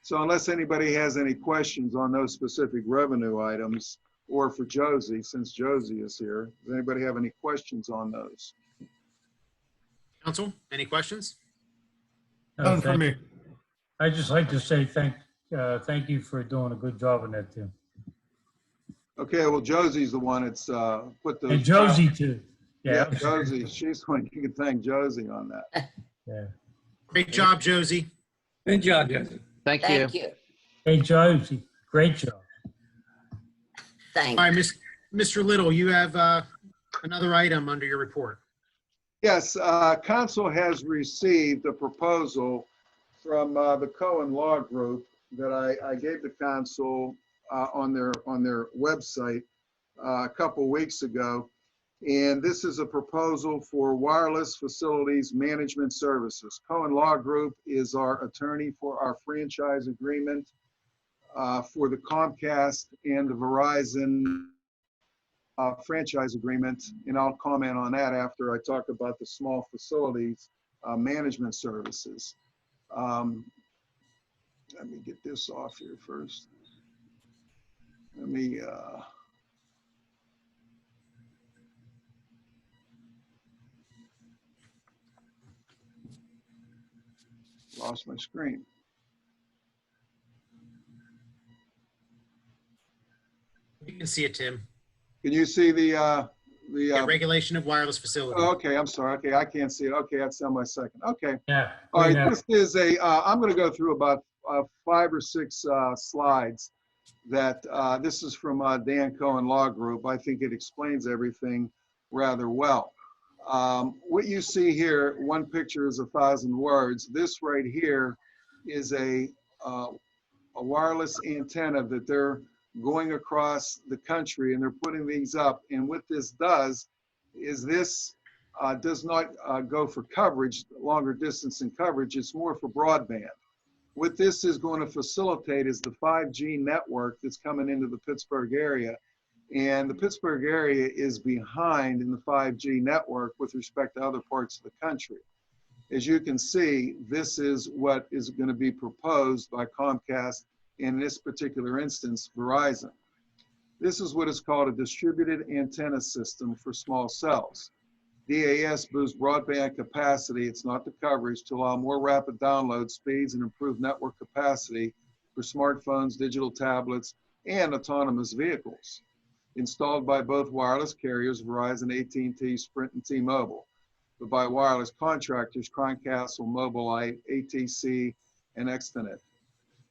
So unless anybody has any questions on those specific revenue items, or for Josie, since Josie is here, does anybody have any questions on those? Council, any questions? None for me. I'd just like to say thank you for doing a good job on that, Tim. Okay, well, Josie's the one that's put those. And Josie too. Yeah, Josie, she's the one, you can thank Josie on that. Yeah. Great job, Josie. Good job, Joseph. Thank you. Thank you. Hey, Josie, great job. All Thanks. right, Mr. Little, you have another item under your report. Yes, council has received a proposal from the Cohen Law Group that I gave to council on their website a couple weeks ago. And this is a proposal for wireless facilities management services. Cohen Law Group is our attorney for our franchise agreement for the Comcast and the Verizon franchise agreement. And I'll comment on that after I talk about the small facilities management services. Let me get this off here first. Let me, lost my screen. You can see it, Tim. Can you see the Yeah, regulation of wireless facilities. Okay, I'm sorry. Okay, I can't see it. Okay, that's on my second. Okay. Yeah. All right, Yeah. this is I'm going to go through about 5 or 6 slides that, this is from Dan Cohen Law Group. I think it explains everything rather well. What you see here, one picture is 1,000 words. This right here is a wireless antenna that they're going across the country, and they're putting these up. And what this does is this does not go for coverage, longer distance in coverage. It's more for broadband. What this is going to facilitate is the 5G network that's coming into the Pittsburgh area. And the Pittsburgh area is behind in the 5G network with respect to other parts of the country. As you can see, this is what is going to be proposed by Comcast, in this particular instance, Verizon. This is what is called a distributed antenna system for small cells. DAS boosts broadband capacity, it's not the coverage, to allow more rapid download speeds and improved network capacity for smartphones, digital tablets, and autonomous vehicles. Installed by both wireless carriers, Verizon, AT&T, Sprint, and T-Mobile, but by wireless contractors, Comcast, Mobilite, ATC, and Extenet.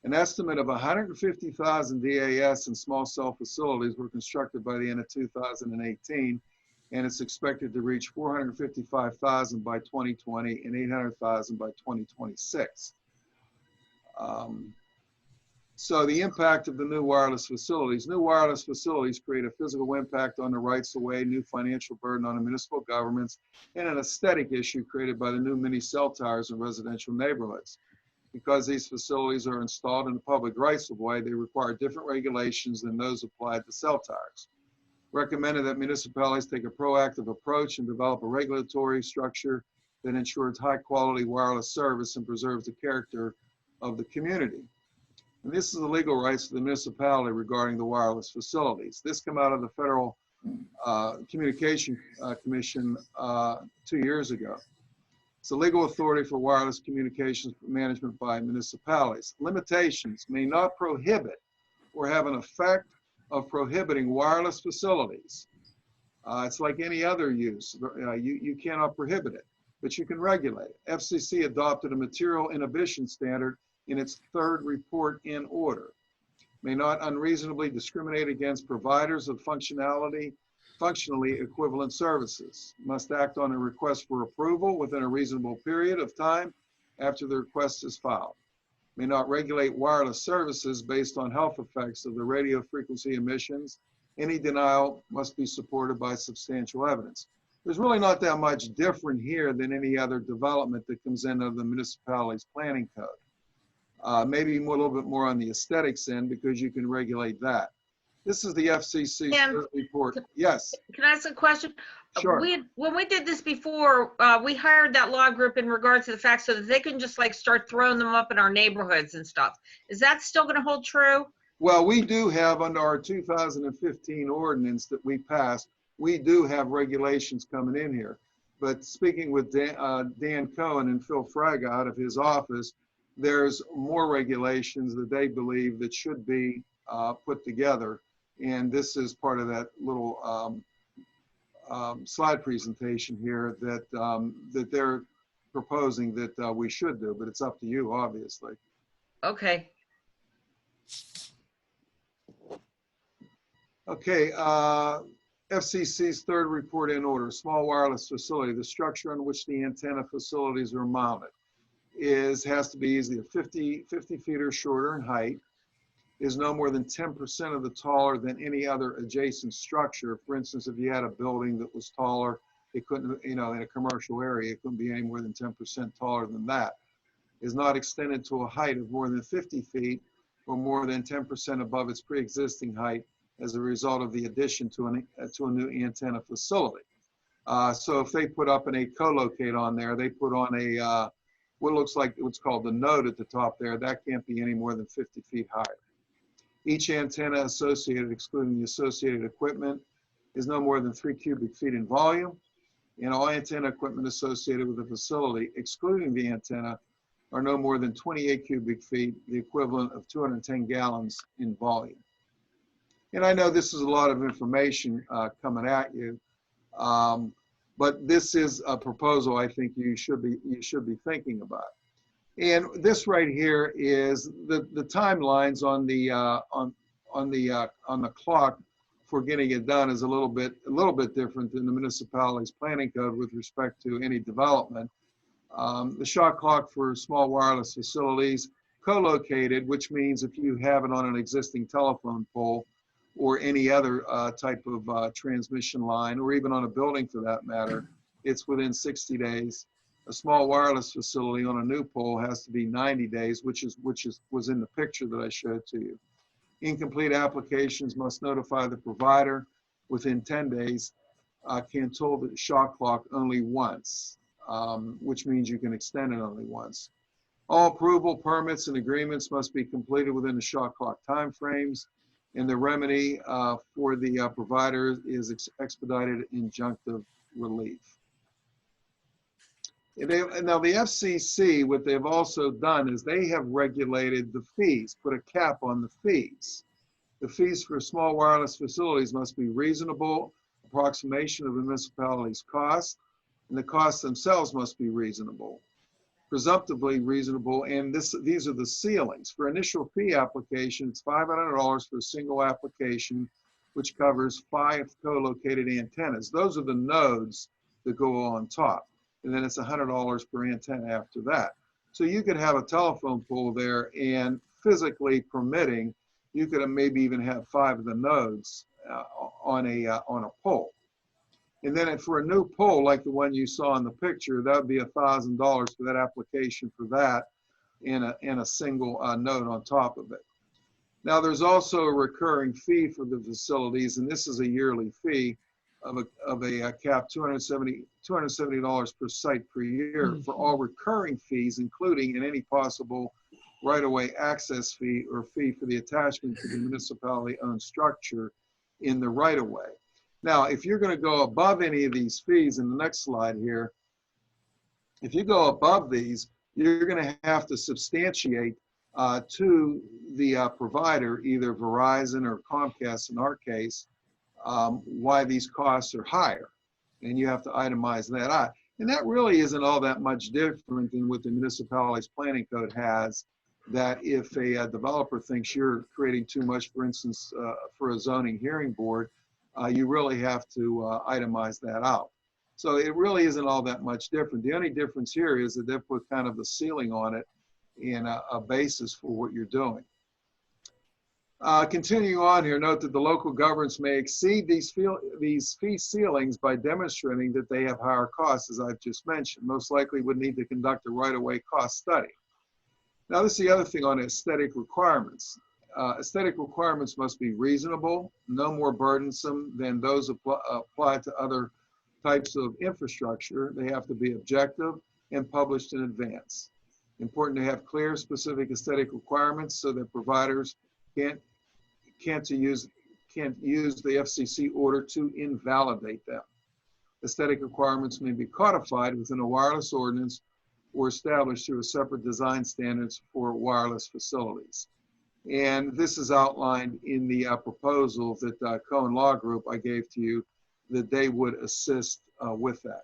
An estimate of 150,000 DAS and small cell facilities were constructed by the end of 2018, and it's expected to reach 455,000 by 2020 and 800,000 by 2026. So the impact of the new wireless facilities. New wireless facilities create a physical impact on the rights of way, new financial burden on the municipal governments, and an aesthetic issue created by the new mini cell towers in residential neighborhoods. Because these facilities are installed in the public rights of way, they require different regulations than those applied to cell towers. Recommended that municipalities take a proactive approach and develop a regulatory structure that ensures high quality wireless service and preserves the character of the community. And this is the legal rights of the municipality regarding the wireless facilities. This came out of the Federal Communication Commission 2 years ago. It's the legal authority for wireless communications management by municipalities. Limitations may not prohibit or have an effect of prohibiting wireless facilities. It's like any other use. You cannot prohibit it, but you can regulate it. FCC adopted a material inhibition standard in its third report in order. May not unreasonably discriminate against providers of functionally equivalent services. Must act on a request for approval within a reasonable period of time after the request is filed. May not regulate wireless services based on health effects of the radio frequency emissions. Any denial must be supported by substantial evidence. There's really not that much different here than any other development that comes in under the municipality's planning code. Maybe a little bit more on the aesthetics end because you can regulate that. This is the FCC's third report. Yes. Can I ask a question? Sure. When we did this before, we hired that law group in regards to the fact so that they can just like start throwing them up in our neighborhoods and stuff. Is that still going to hold true? Well, we do have under our 2015 ordinance that we passed, we do have regulations coming in here. But speaking with Dan Cohen and Phil Fraga out of his office, there's more regulations that they believe that should be put together. And this is part of that little slide presentation here that, that they're proposing that we should do, but it's up to you, obviously. Okay. Okay, FCC's third report in order, small wireless facility. The structure on which the antenna facilities are mounted has to be either 50 feet or shorter in height, is no more than 10% of the taller than any other adjacent structure. For instance, if you had a building that was taller, it couldn't, in a commercial area, it couldn't be any more than 10% taller than that. Is not extended to a height of more than 50 feet or more than 10% above its pre-existing height as a result of the addition to a new antenna facility. So if they put up a co-locate on there, they put on a, what looks like what's called the node at the top there, that can't be any more than 50 feet higher. Each antenna associated, excluding the associated equipment, is no more than 3 cubic feet in volume, and all antenna equipment associated with the facility, excluding the antenna, are no more than 28 cubic feet, the equivalent of 210 gallons in volume. And I know this is a lot of information coming at you. But this is a proposal I think you should be thinking about. And this right here is the timelines on the clock for getting it done is a little bit different than the municipality's planning code with respect to any development. The shot clock for small wireless facilities co-located, which means if you have it on an existing telephone pole or any other type of transmission line, or even on a building for that matter, it's within 60 days. A small wireless facility on a new pole has to be 90 days, which was in the picture that I showed to you. Incomplete applications must notify the provider within 10 days. Can toll the shot clock only once, which means you can extend it only once. All approval permits and agreements must be completed within the shot clock timeframes, and the remedy for the provider is expedited injunctive relief. Now the FCC, what they've also done is they have regulated the fees, put a cap on the fees. The fees for small wireless facilities must be reasonable approximation of the municipality's cost, and the costs themselves must be reasonable, presumptively reasonable, and these are the ceilings. For initial fee application, it's $500 for a single application, which covers 5 co-located antennas. Those are the nodes that go on top. And then it's $100 per antenna after that. So you could have a telephone pole there, and physically permitting, you could maybe even have 5 of the nodes on a pole. And then for a new pole, like the one you saw in the picture, that would be $1,000 for that application for that, and a single node on top of it. Now there's also a recurring fee for the facilities, and this is a yearly fee of a cap $270 per site per year for all recurring fees, including in any possible right-of-way access fee or fee for the attachment to the municipality-owned structure in the right-of-way. Now, if you're going to go above any of these fees in the next slide here, if you go above these, you're going to have to substantiate to the provider, either Verizon or Comcast in our case, why these costs are higher, and you have to itemize that out. And that really isn't all that much different than what the municipality's planning code has, that if a developer thinks you're creating too much, for instance, for a zoning hearing board, you really have to itemize that out. So it really isn't all that much different. The only difference here is that they've put kind of a ceiling on it and a basis for what you're doing. Continuing on here, note that the local governments may exceed these fee ceilings by demonstrating that they have higher costs, as I've just mentioned. Most likely would need to conduct a right-of-way cost study. Now, this is the other thing on aesthetic requirements. Aesthetic requirements must be reasonable, no more burdensome than those applied to other types of infrastructure. They have to be objective and published in advance. Important to have clear, specific aesthetic requirements so that providers can't use the FCC order to invalidate them. Aesthetic requirements may be codified within a wireless ordinance or established through a separate design standards for wireless facilities. And this is outlined in the proposal that Cohen Law Group I gave to you, that they would assist with that.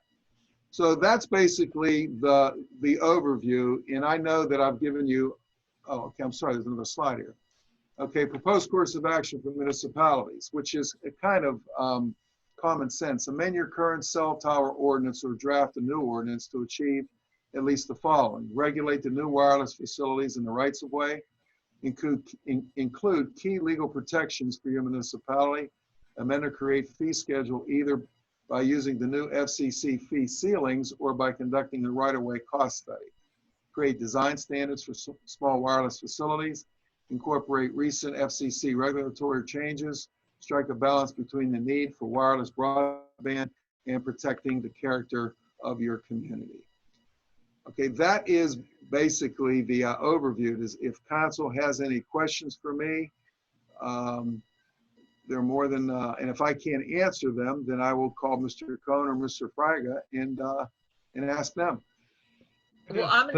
So that's basically the overview. And I know that I've given you, oh, okay, I'm sorry, there's another slide here. Okay, proposed course of action for municipalities, which is a kind of common sense. Amend your current cell tower ordinance or draft a new ordinance to achieve at least the following. Regulate the new wireless facilities in the rights of way. Include key legal protections for your municipality. Amend or create fee schedule either by using the new FCC fee ceilings or by conducting a right-of-way cost study. Create design standards for small wireless facilities. Incorporate recent FCC regulatory changes. Strike a balance between the need for wireless broadband and protecting the character of your community. Okay, that is basically the overview. If council has any questions for me, they're more than, and if I can't answer them, then I will call Mr. Cohn or Mr. Fraga and ask them. Well, I'm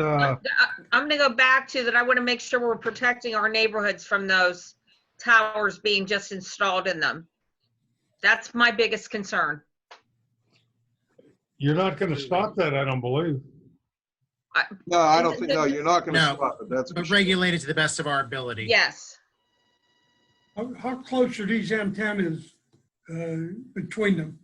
gonna go back to that. I want to make sure we're protecting our neighborhoods from those towers being just installed in them. That's my biggest concern. You're not going to stop that, I don't believe. No, I don't think, no, you're not going to No, stop it. That's for but sure. regulate it to the best of our ability. Yes. How close are these antennas between them?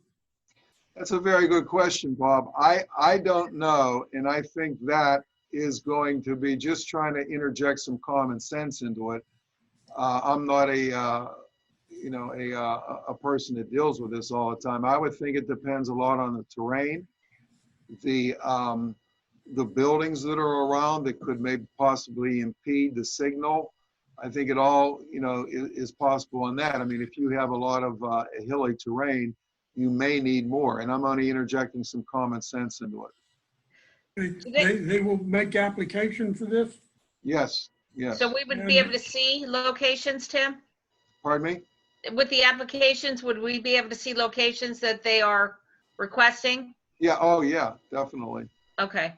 That's a very good question, Bob. I don't know, and I think that is going to be just trying to interject some common sense into it. I'm not a person that deals with this all the time. I would think it depends a lot on the terrain, the buildings that are around that could maybe possibly impede the signal. I think it all, is possible on that. I mean, if you have a lot of hilly terrain, you may need more, and I'm only interjecting some common sense into it. They will make application for this? Yes, yes. So we would be able to see locations, Tim? Pardon me? With the applications, would we be able to see locations that they are requesting? Yeah, oh yeah, definitely. Okay.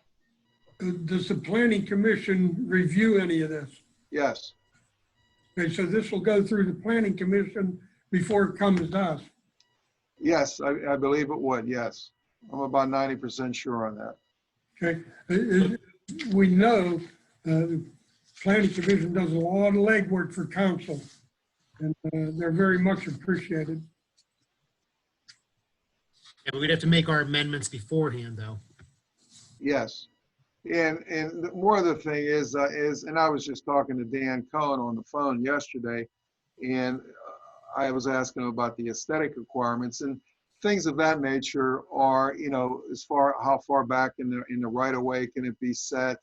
Does the planning commission review any of this? Yes, Okay, so this will go through the planning commission before it comes to us. yes, I believe it would, yes. I'm about 90% sure on that. Okay, we know the planning commission does a lot of legwork for council, and they're very much appreciated. Yeah, but we'd have to make our amendments beforehand, though. Yes. And more of the thing is, and I was just talking to Dan Cohen on the phone yesterday, and I was asking him about the aesthetic requirements and things of that nature are, as far, how far back in the right of way can it be set?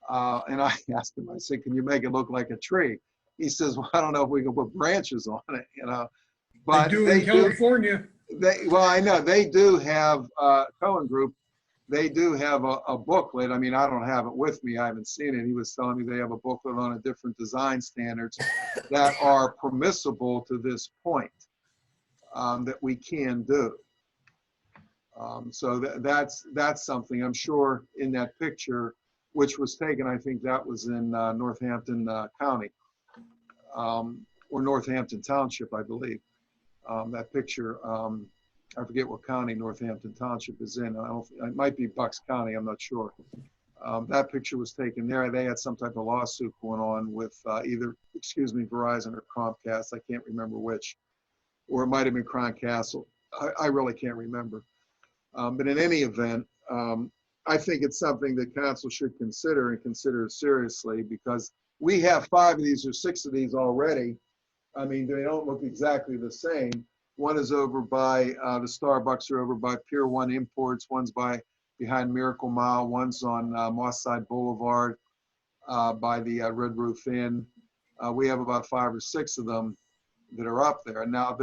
And I asked him, I said, can you make it look like a tree? He says, well, I don't know if we can put branches on it, But They do in California. Well, I know they do have, Cohen Group, they do have a booklet. I mean, I don't have it with me. I haven't seen it. He was telling me they have a booklet on a different design standards that are permissible to this point that we can do. So that's something I'm sure in that picture, which was taken, I think that was in Northampton County or Northampton Township, I believe. That picture, I forget what county Northampton Township is in. It might be Bucks County, I'm not sure. That picture was taken there. They had some type of lawsuit going on with either, Verizon or Comcast. I can't remember which. Or it might have been Crown Castle. I really can't remember. But in any event, I think it's something that council should consider and consider seriously because we have 5 of these or 6 of these already. I mean, they don't look exactly the same. One is over by, the Starbucks are over by Pier 1 Imports. One's behind Miracle Mile. One's on Moss Side Boulevard by the Red Roof Inn. We have about 5 or 6 of them that are up there. Now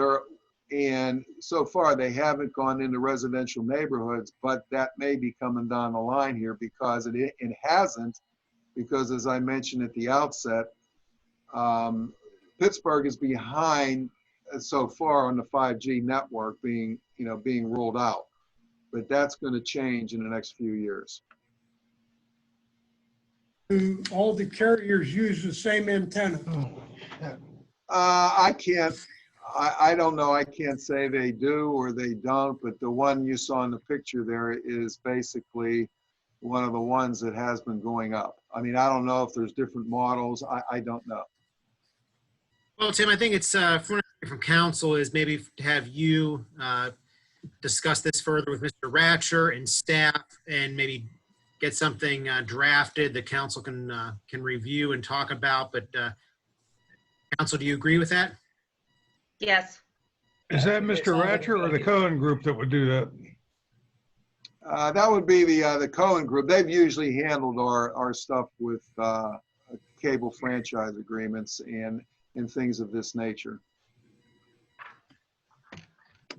and so far they haven't gone into residential neighborhoods, but that may be coming down the line here because it hasn't, because as I mentioned at the outset, Pittsburgh is behind so far on the 5G network being rolled out, but that's going to change in the next few years. Do all the carriers use the same antenna? I don't know. I can't say they do or they don't, but the one you saw in the picture there is basically one of the ones that has been going up. I mean, I don't know if there's different models. I don't know. Well, Tim, I think it's from council is maybe to have you discuss this further with Mr. Ratcher and staff and maybe get something drafted that council can review and talk about. But council, do you agree with that? Yes. Is that Mr. Ratcher or the Cohen Group that would do that? That would be the Cohen Group. They've usually handled our stuff with cable franchise agreements and things of this nature.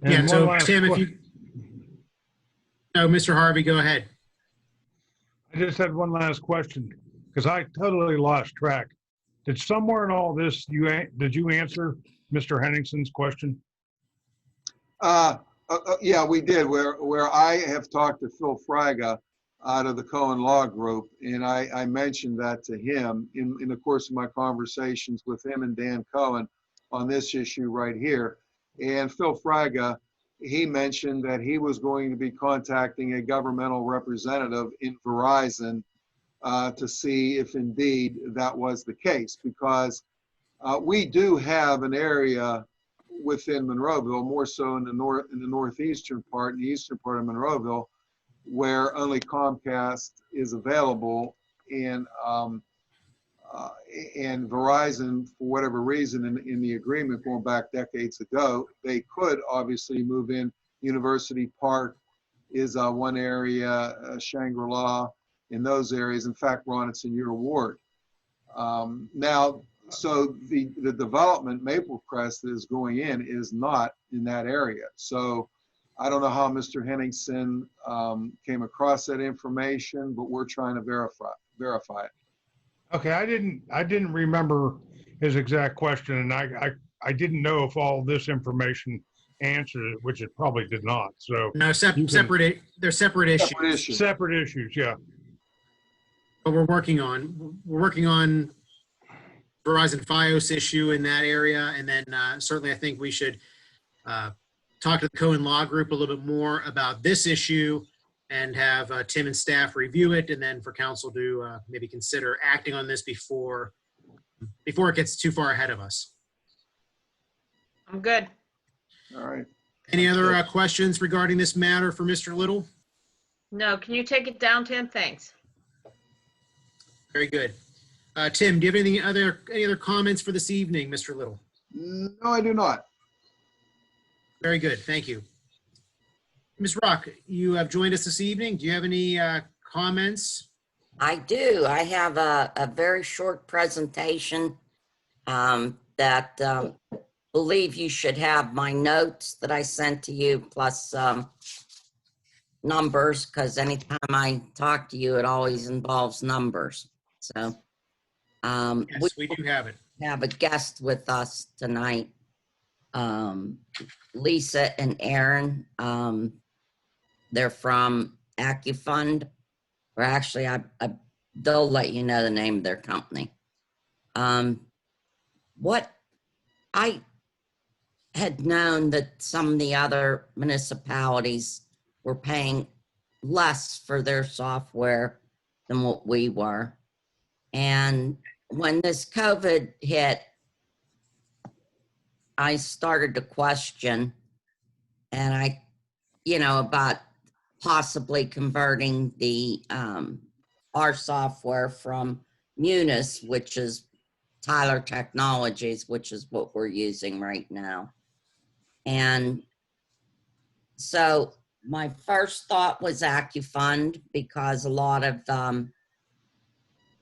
And Yeah, so one last Tim, no, Mr. Harvey, go ahead. I just had one last question because I totally lost track. Did somewhere in all this, did you answer Mr. Henningson's question? Yeah, we did. Where I have talked to Phil Fraga out of the Cohen Law Group, and I mentioned that to him in the course of my conversations with him and Dan Cohen on this issue right here. And Phil Fraga he mentioned that he was going to be contacting a governmental representative in Verizon to see if indeed that was the case, because we do have an area within Monroeville, more so in the northeastern part, in the eastern part of Monroeville, where only Comcast is available, and Verizon, for whatever reason, in the agreement going back decades ago, they could obviously move in. University Park is one area, Shangri-La, in those areas. In fact, Ron, it's in your ward. Now, so the development, Maple Crest, that is going in is not in that area. So I don't know how Mr. Henningsen came across that information, but we're trying to verify it. Okay, I didn't remember his exact question, and I didn't know if all this information answered it, which it probably did not. So No, separate. They're separate issues. separate issues, yeah. But we're working on Verizon Fios issue in that area, and then certainly I think we should talk to the Cohen Law Group a little bit more about this issue, and have Tim and staff review it, and then for council to maybe consider acting on this before it gets too far ahead of us. I'm good. All right. Any other questions regarding this matter for Mr. Little? No, can you take it down, Tim? Thanks. Very good. Tim, do you have any other comments for this evening, Mr. Little? No, I do not. Very good. Thank you. Ms. Rock, you have joined us this evening. Do you have any comments? I do. I have a very short presentation that believe you should have my notes that I sent to you, plus numbers, because anytime I talk to you, it always involves numbers. So Yes, we do have it. have a guest with us tonight, Lisa and Aaron. They're from AccuFund, or actually, they'll let you know the name of their company. What I had known that some of the other municipalities were paying less for their software than what we were. And when this COVID hit, I started to question, and about possibly converting the our software from Munis, which is Tyler Technologies, which is what we're using right now. And so my first thought was AccuFund, because a lot of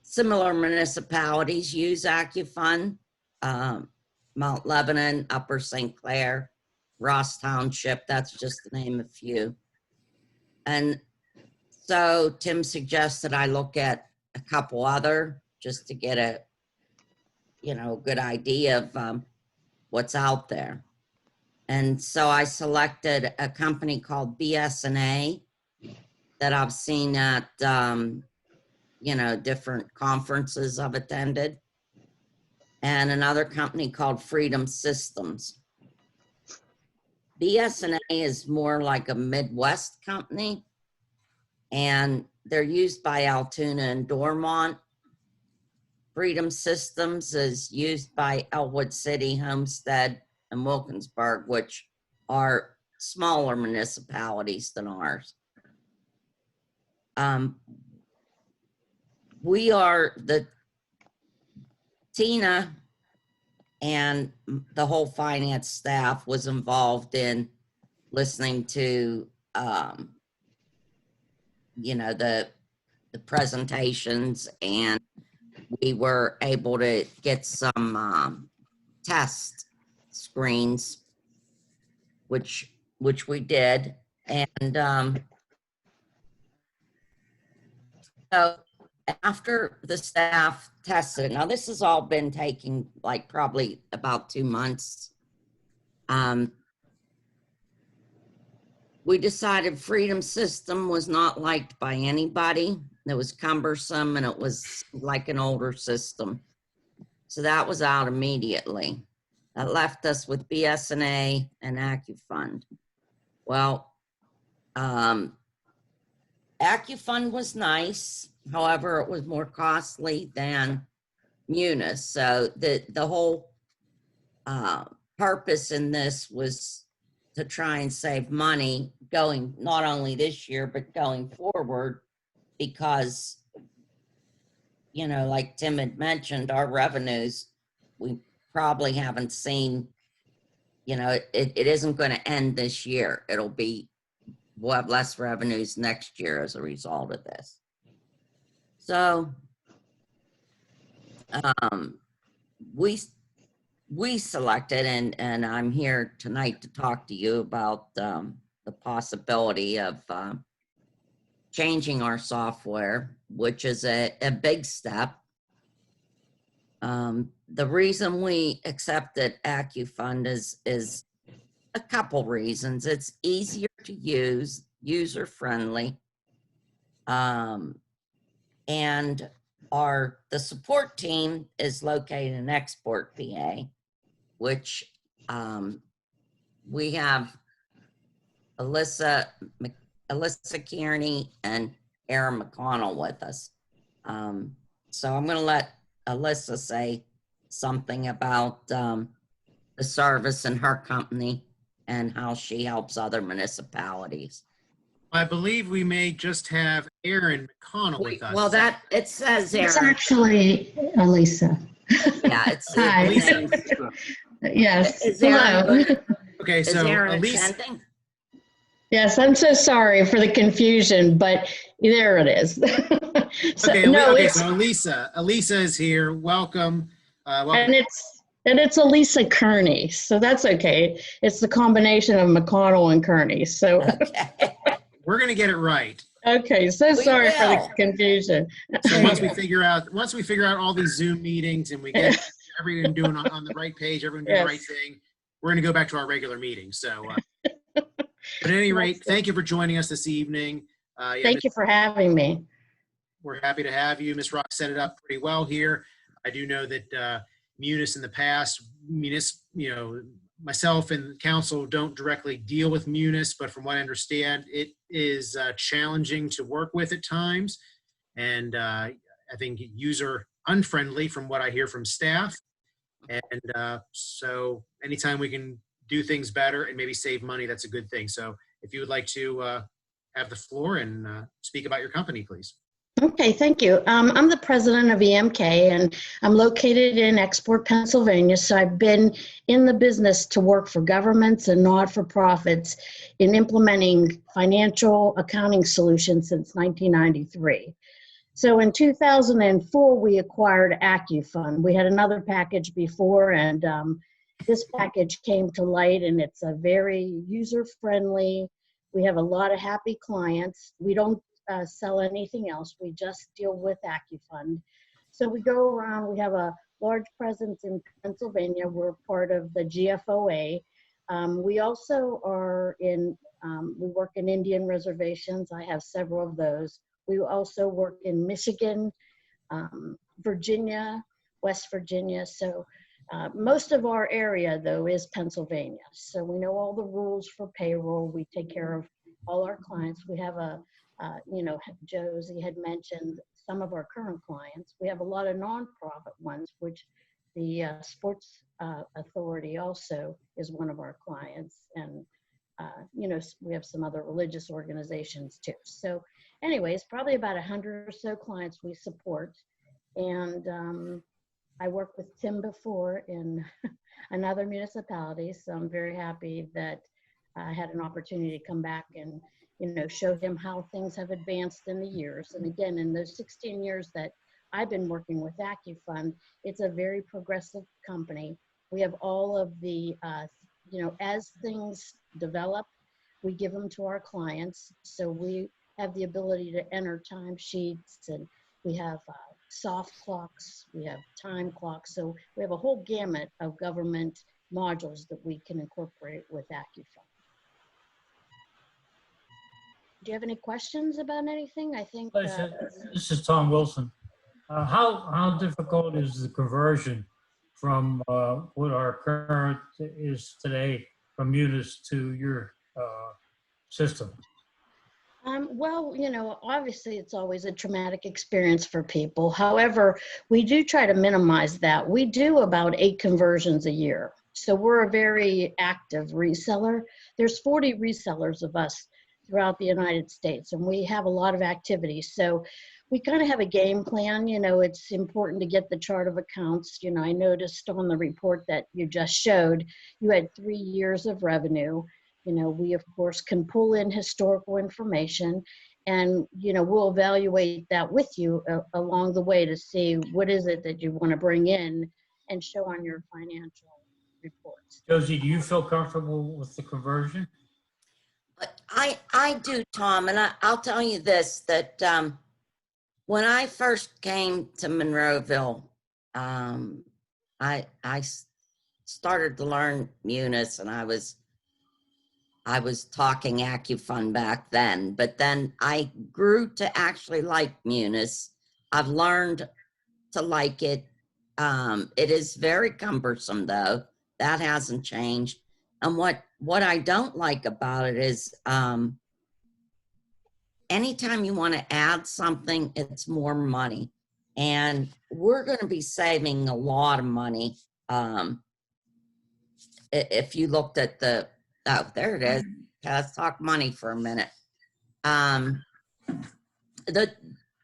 similar municipalities use AccuFund. Mount Lebanon, Upper St. Clair, Ross Township, that's just to name a few. And so Tim suggested I look at a couple other, just to get a good idea of what's out there. And so I selected a company called BS&A that I've seen at different conferences I've attended, and another company called Freedom Systems. BS&A is more like a Midwest company, and they're used by Altoona and Dormont. Freedom Systems is used by Elwood City, Homestead, and Wilkinsburg, which are smaller municipalities than ours. Tina and the whole finance staff was involved in listening to, the presentations, and we were able to get some test screens, which we did. And so after the staff tested, now this has all been taking like probably about 2 months. We decided Freedom System was not liked by anybody. It was cumbersome, and it was like an older system. So that was out immediately. That left us with BS&A and AccuFund. Well, AccuFund was nice. However, it was more costly than Munis. So the whole purpose in this was to try and save money going not only this year, but going forward, because, you know, like Tim had mentioned, our revenues, we probably haven't seen, you know, it isn't going to end this year. We'll have less revenues next year as a result of this. So, we selected, and I'm here tonight to talk to you about the possibility of changing our software, which is a big step. The reason we accepted AccuFund is a couple reasons. It's easier to use, user-friendly, and the support team is located in Export, PA, which we have Alyssa Kearney and Aaron McConnell with us. So I'm going to let Alyssa say something about the service in her company and how she helps other municipalities. I believe we may just have Aaron McConnell with us. Well, it says Aaron. It's actually Elisa. Yeah, it's Hi. Elisa. Yes. Is Hello. Aaron, Okay, is so Aaron Elisa, attending? Yes, I'm so sorry for the confusion, but there it is. So, okay, no, okay, it's, so Elisa is here. Welcome. Welcome. and it's Elisa Kearney, so that's okay. It's the combination of McConnell and Kearney. So Okay. We're gonna get it right. okay, so We sorry for the will. confusion. So once we figure out all these Zoom meetings and we get everyone doing on the right page, everyone doing the right Yes. thing, we're gonna go back to our regular meeting. So, but at any rate, thank you for joining us this evening. Yeah, Thank you for having me. we're happy to have you. Ms. Rock set it up pretty well here. I do know that Munis in the past, myself and council don't directly deal with Munis, but from what I understand, it is challenging to work with at times. And I think user unfriendly from what I hear from staff. And so anytime we can do things better and maybe save money, that's a good thing. So if you would like to have the floor and speak about your company, please. Okay, thank you. I'm the president of EMK, and I'm located in Export, Pennsylvania. So I've been in the business to work for governments and not-for-profits in implementing financial accounting solutions since 1993. So in 2004, we acquired AccuFund. We had another package before, and this package came to light, and it's a very user-friendly. We have a lot of happy clients. We don't sell anything else. We just deal with AccuFund. So we go around, we have a large presence in Pennsylvania. We're part of the GFOA. We also are we work in Indian reservations. I have several of those. We also work in Michigan, Virginia, West Virginia. So most of our area, though, is Pennsylvania. So we know all the rules for payroll. We take care of all our clients. We have Josie had mentioned some of our current clients. We have a lot of nonprofit ones, which the Sports Authority also is one of our clients. And, we have some other religious organizations too. So anyways, probably about 100 or so clients we support. And I worked with Tim before in another municipality. So I'm very happy that I had an opportunity to come back and show him how things have advanced in the years. And again, in those 16 years that I've been working with AccuFund, it's a very progressive company. We have all of the, as things develop, we give them to our clients. So we have the ability to enter timesheets, and we have soft clocks, we have time clocks. So we have a whole gamut of government modules that we can incorporate with AccuFund. Do you have any questions about anything? I think This is Tom Wilson. How difficult is the conversion from what our current is today from Munis to your system? Well, obviously it's always a traumatic experience for people. However, we do try to minimize that. We do about 8 conversions a year. So we're a very active reseller. There's 40 resellers of us throughout the United States, and we have a lot of activity. So we kind of have a game plan. It's important to get the chart of accounts. I noticed on the report that you just showed, you had 3 years of revenue. We of course can pull in historical information, and we'll evaluate that with you along the way to see what is it that you want to bring in and show on your financial reports. Josie, do you feel comfortable with the conversion? I do, Tom, and I'll tell you this, that when I first came to Monroeville, I started to learn Munis, and I was talking AccuFund back then, but then I grew to actually like Munis. I've learned to like it. It is very cumbersome though. That hasn't changed. And what I don't like about it is anytime you want to add something, it's more money. And we're going to be saving a lot of money. If you looked at oh, there it is. Let's talk money for a minute.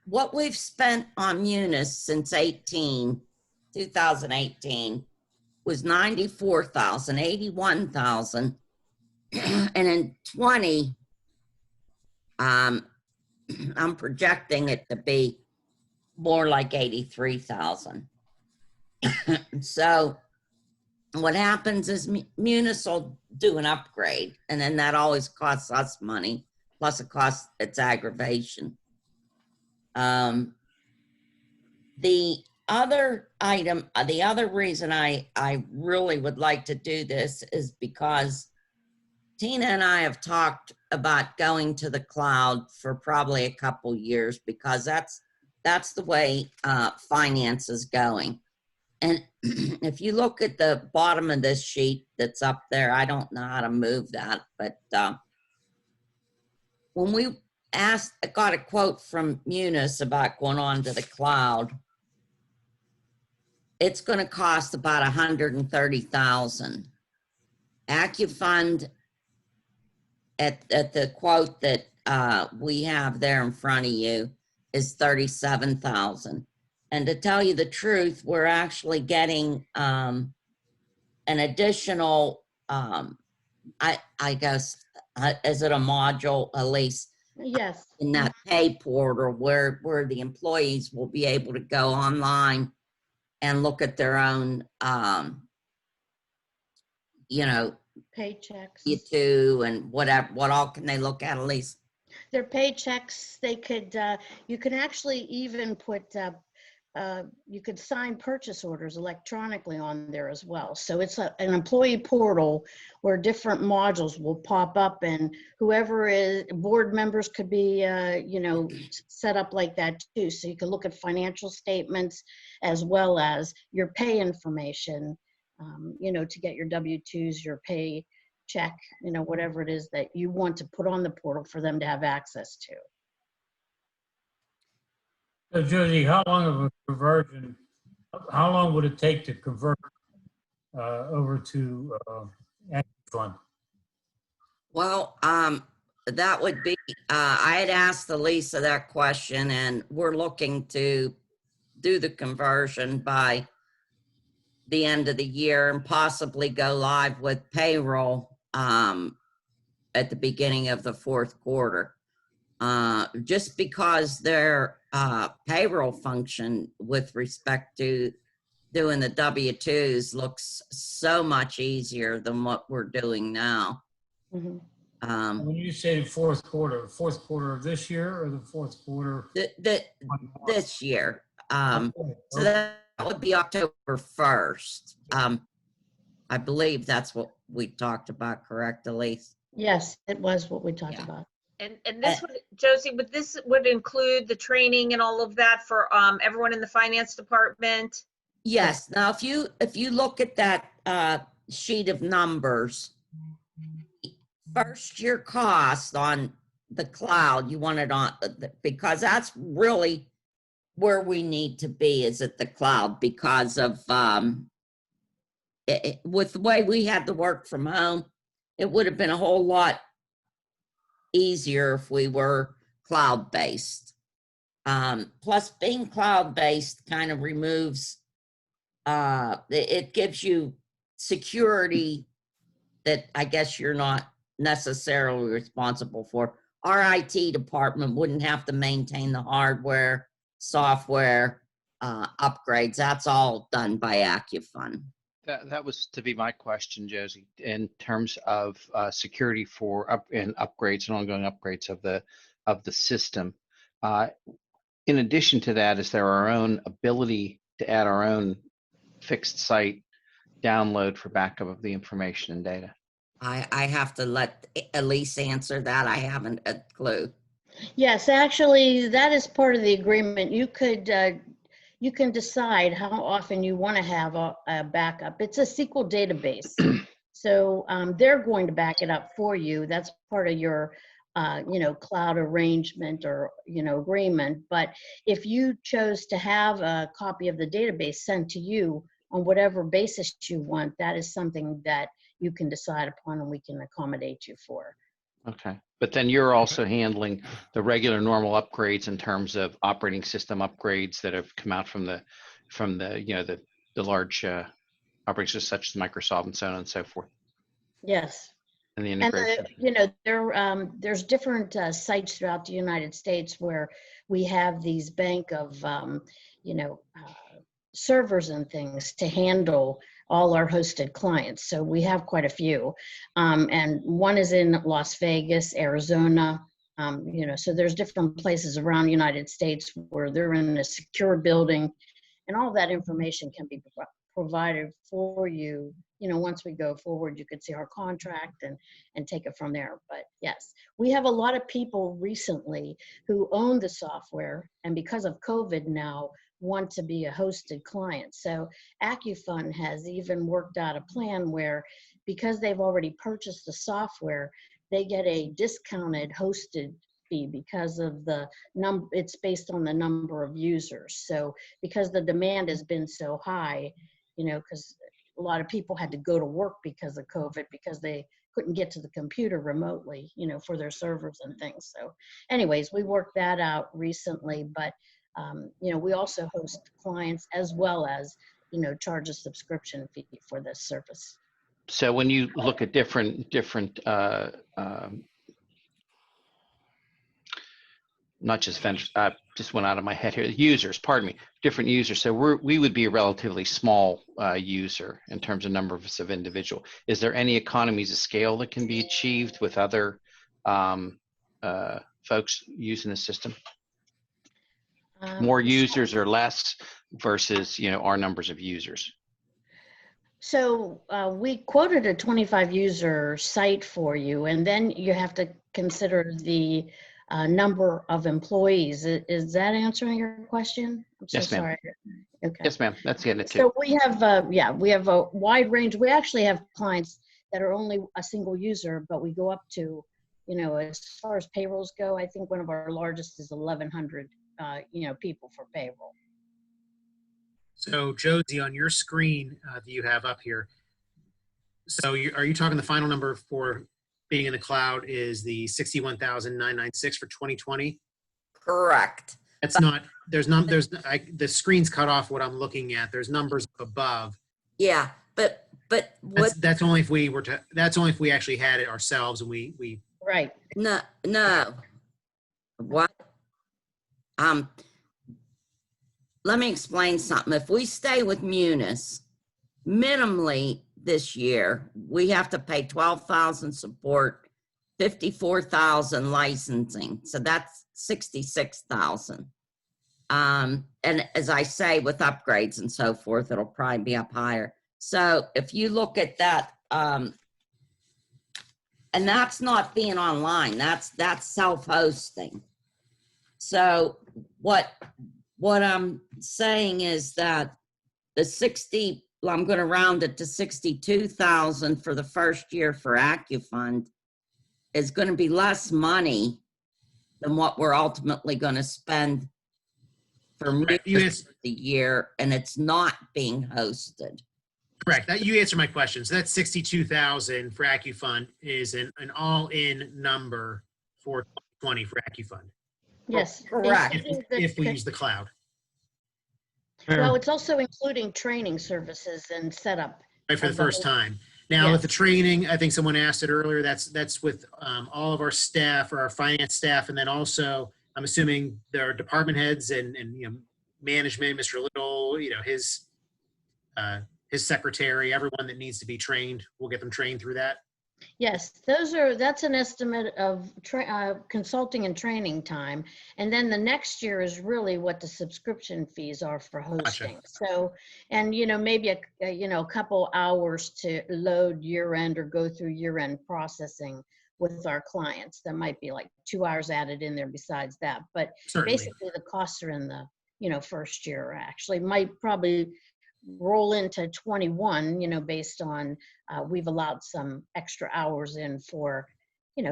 What we've spent on Munis since 2018 was $94,000, $81,000. And in 20, I'm projecting it to be more like 83,000. So what happens is Munis will do an upgrade, and then that always costs us money, plus it's aggravation. The other item, the other reason I really would like to do this is because Tina and I have talked about going to the cloud for probably a couple years, because that's the way finance is going. And if you look at the bottom of this sheet that's up there, I don't know how to move that, but when we got a quote from Munis about going on to the cloud, it's going to cost about $130,000. AccuFund at the quote that we have there in front of you is $37,000. And to tell you the truth, we're actually getting an additional, I guess, is it a module, at least? Yes. In that pay portal where the employees will be able to go online and look at their own, Paychecks. U2 and whatever, what all can they look at least? Their paychecks, they could, you can actually even put, you could sign purchase orders electronically on there as well. So it's an employee portal where different modules will pop up, and whoever is, board members could be, set up like that too. So you can look at financial statements as well as your pay information, to get your W-2s, your pay check, whatever it is that you want to put on the portal for them to have access to. So Josie, how long of a conversion, how long would it take to convert over to AccuFund? Well, that would be, I had asked Elisa that question, and we're looking to do the conversion by the end of the year and possibly go live with payroll at the beginning of the fourth quarter. Just because their payroll function with respect to doing the W-2s looks so much easier than what we're doing now. Mm-hmm. When you say fourth quarter of this year or the fourth quarter? This year. Okay. So that would be October 1st. I believe that's what we talked about, correct, Elise? Yes, it was what we talked about. And this would, Josie, this would include the training and all of that for everyone in the finance department? Yes. Now, if you look at that sheet of numbers, first year cost on the cloud, you want it on, because that's really where we need to be, is at the cloud, because of, with the way we had to work from home, it would have been a whole lot easier if we were cloud-based. Plus, being cloud-based kind of removes, it gives you security that I guess you're not necessarily responsible for. Our IT department wouldn't have to maintain the hardware, software, upgrades. That's all done by AccuFund. That was to be my question, Josie, in terms of security for upgrades and ongoing upgrades of the system. In addition to that, is there our own ability to add our own fixed site download for backup of the information and data? I have to let Elise answer that. I haven't a clue. Yes, actually, that is part of the agreement. You can decide how often you want to have a backup. It's a SQL database. So they're going to back it up for you. That's part of your cloud arrangement or, agreement. But if you chose to have a copy of the database sent to you on whatever basis you want, that is something that you can decide upon and we can accommodate you for. Okay, but then you're also handling the regular normal upgrades in terms of operating system upgrades that have come out from the large operating systems such as Microsoft and so on and so forth. Yes. And the integration. There's different sites throughout the United States where we have these bank of, servers and things to handle all our hosted clients. So we have quite a few. And one is in Las Vegas, Arizona. So there's different places around the United States where they're in a secure building, and all that information can be provided for you. Once we go forward, you could see our contract and take it from there. But yes, we have a lot of people recently who own the software, and because of COVID now, want to be a hosted client. So AccuFund has even worked out a plan where, because they've already purchased the software, they get a discounted hosted fee because of the number. It's based on the number of users. So because the demand has been so high, because a lot of people had to go to work because of COVID, because they couldn't get to the computer remotely, for their servers and things. So anyways, we worked that out recently, but we also host clients as well as, charge a subscription fee for this service. So when you look at different not just vendors, just went out of my head here, users, pardon me, different users. So we would be a relatively small user in terms of numbers of individual. Is there any economies of scale that can be achieved with other folks using the system? More users or less versus, our numbers of users? So we quoted a 25 user site for you, and then you have to consider the number of employees. Is that answering your question? I'm so Yes, ma'am. sorry. Okay. Yes, ma'am. That's getting it too. So we have, we have a wide range. We actually have clients that are only a single user, but we go up to, as far as payrolls go, I think one of our largest is 1,100, people for payroll. So Josie, on your screen that you have up here, so are you talking the final number for being in the cloud is the 61,996 for 2020? Correct. That's not, the screen's cut off what I'm looking at. There's numbers above. Yeah, but what? That's only if we that's only if we actually had it ourselves and we. Right. No. What? Let me explain something. If we stay with Munis, minimally this year, we have to pay 12,000 support, 54,000 licensing. So that's 66,000. And as I say, with upgrades and so forth, it'll probably be up higher. So if you look at that, and that's not being online, that's self-hosting. So what I'm saying is that I'm going to round it to 62,000 for the first year for AccuFund. is going to be less money than what we're ultimately going to spend for Correct. You music the year, and it's not being hosted. Correct. That you answered my question. So that 62,000 for AccuFund is an all-in number for 2020 for AccuFund. Yes. Correct. including the- If we use the cloud, Well, it's also including training services and setup. right, for the Of the first whole- time. Now Yeah. with the training, I think someone asked it earlier, that's with all of our staff or our finance staff. And then also, I'm assuming there are department heads and management, Mr. Little, his secretary, everyone that needs to be trained, we'll get them trained through that. Yes, that's an estimate of consulting and training time. And then the next year is really what the subscription fees are for hosting. So, and maybe a couple hours to load year end or go through year end processing with our clients. That might be like 2 hours added in there besides that. But Certainly. basically the costs are in the, first year. Actually might probably roll into 21, based on we've allowed some extra hours in for,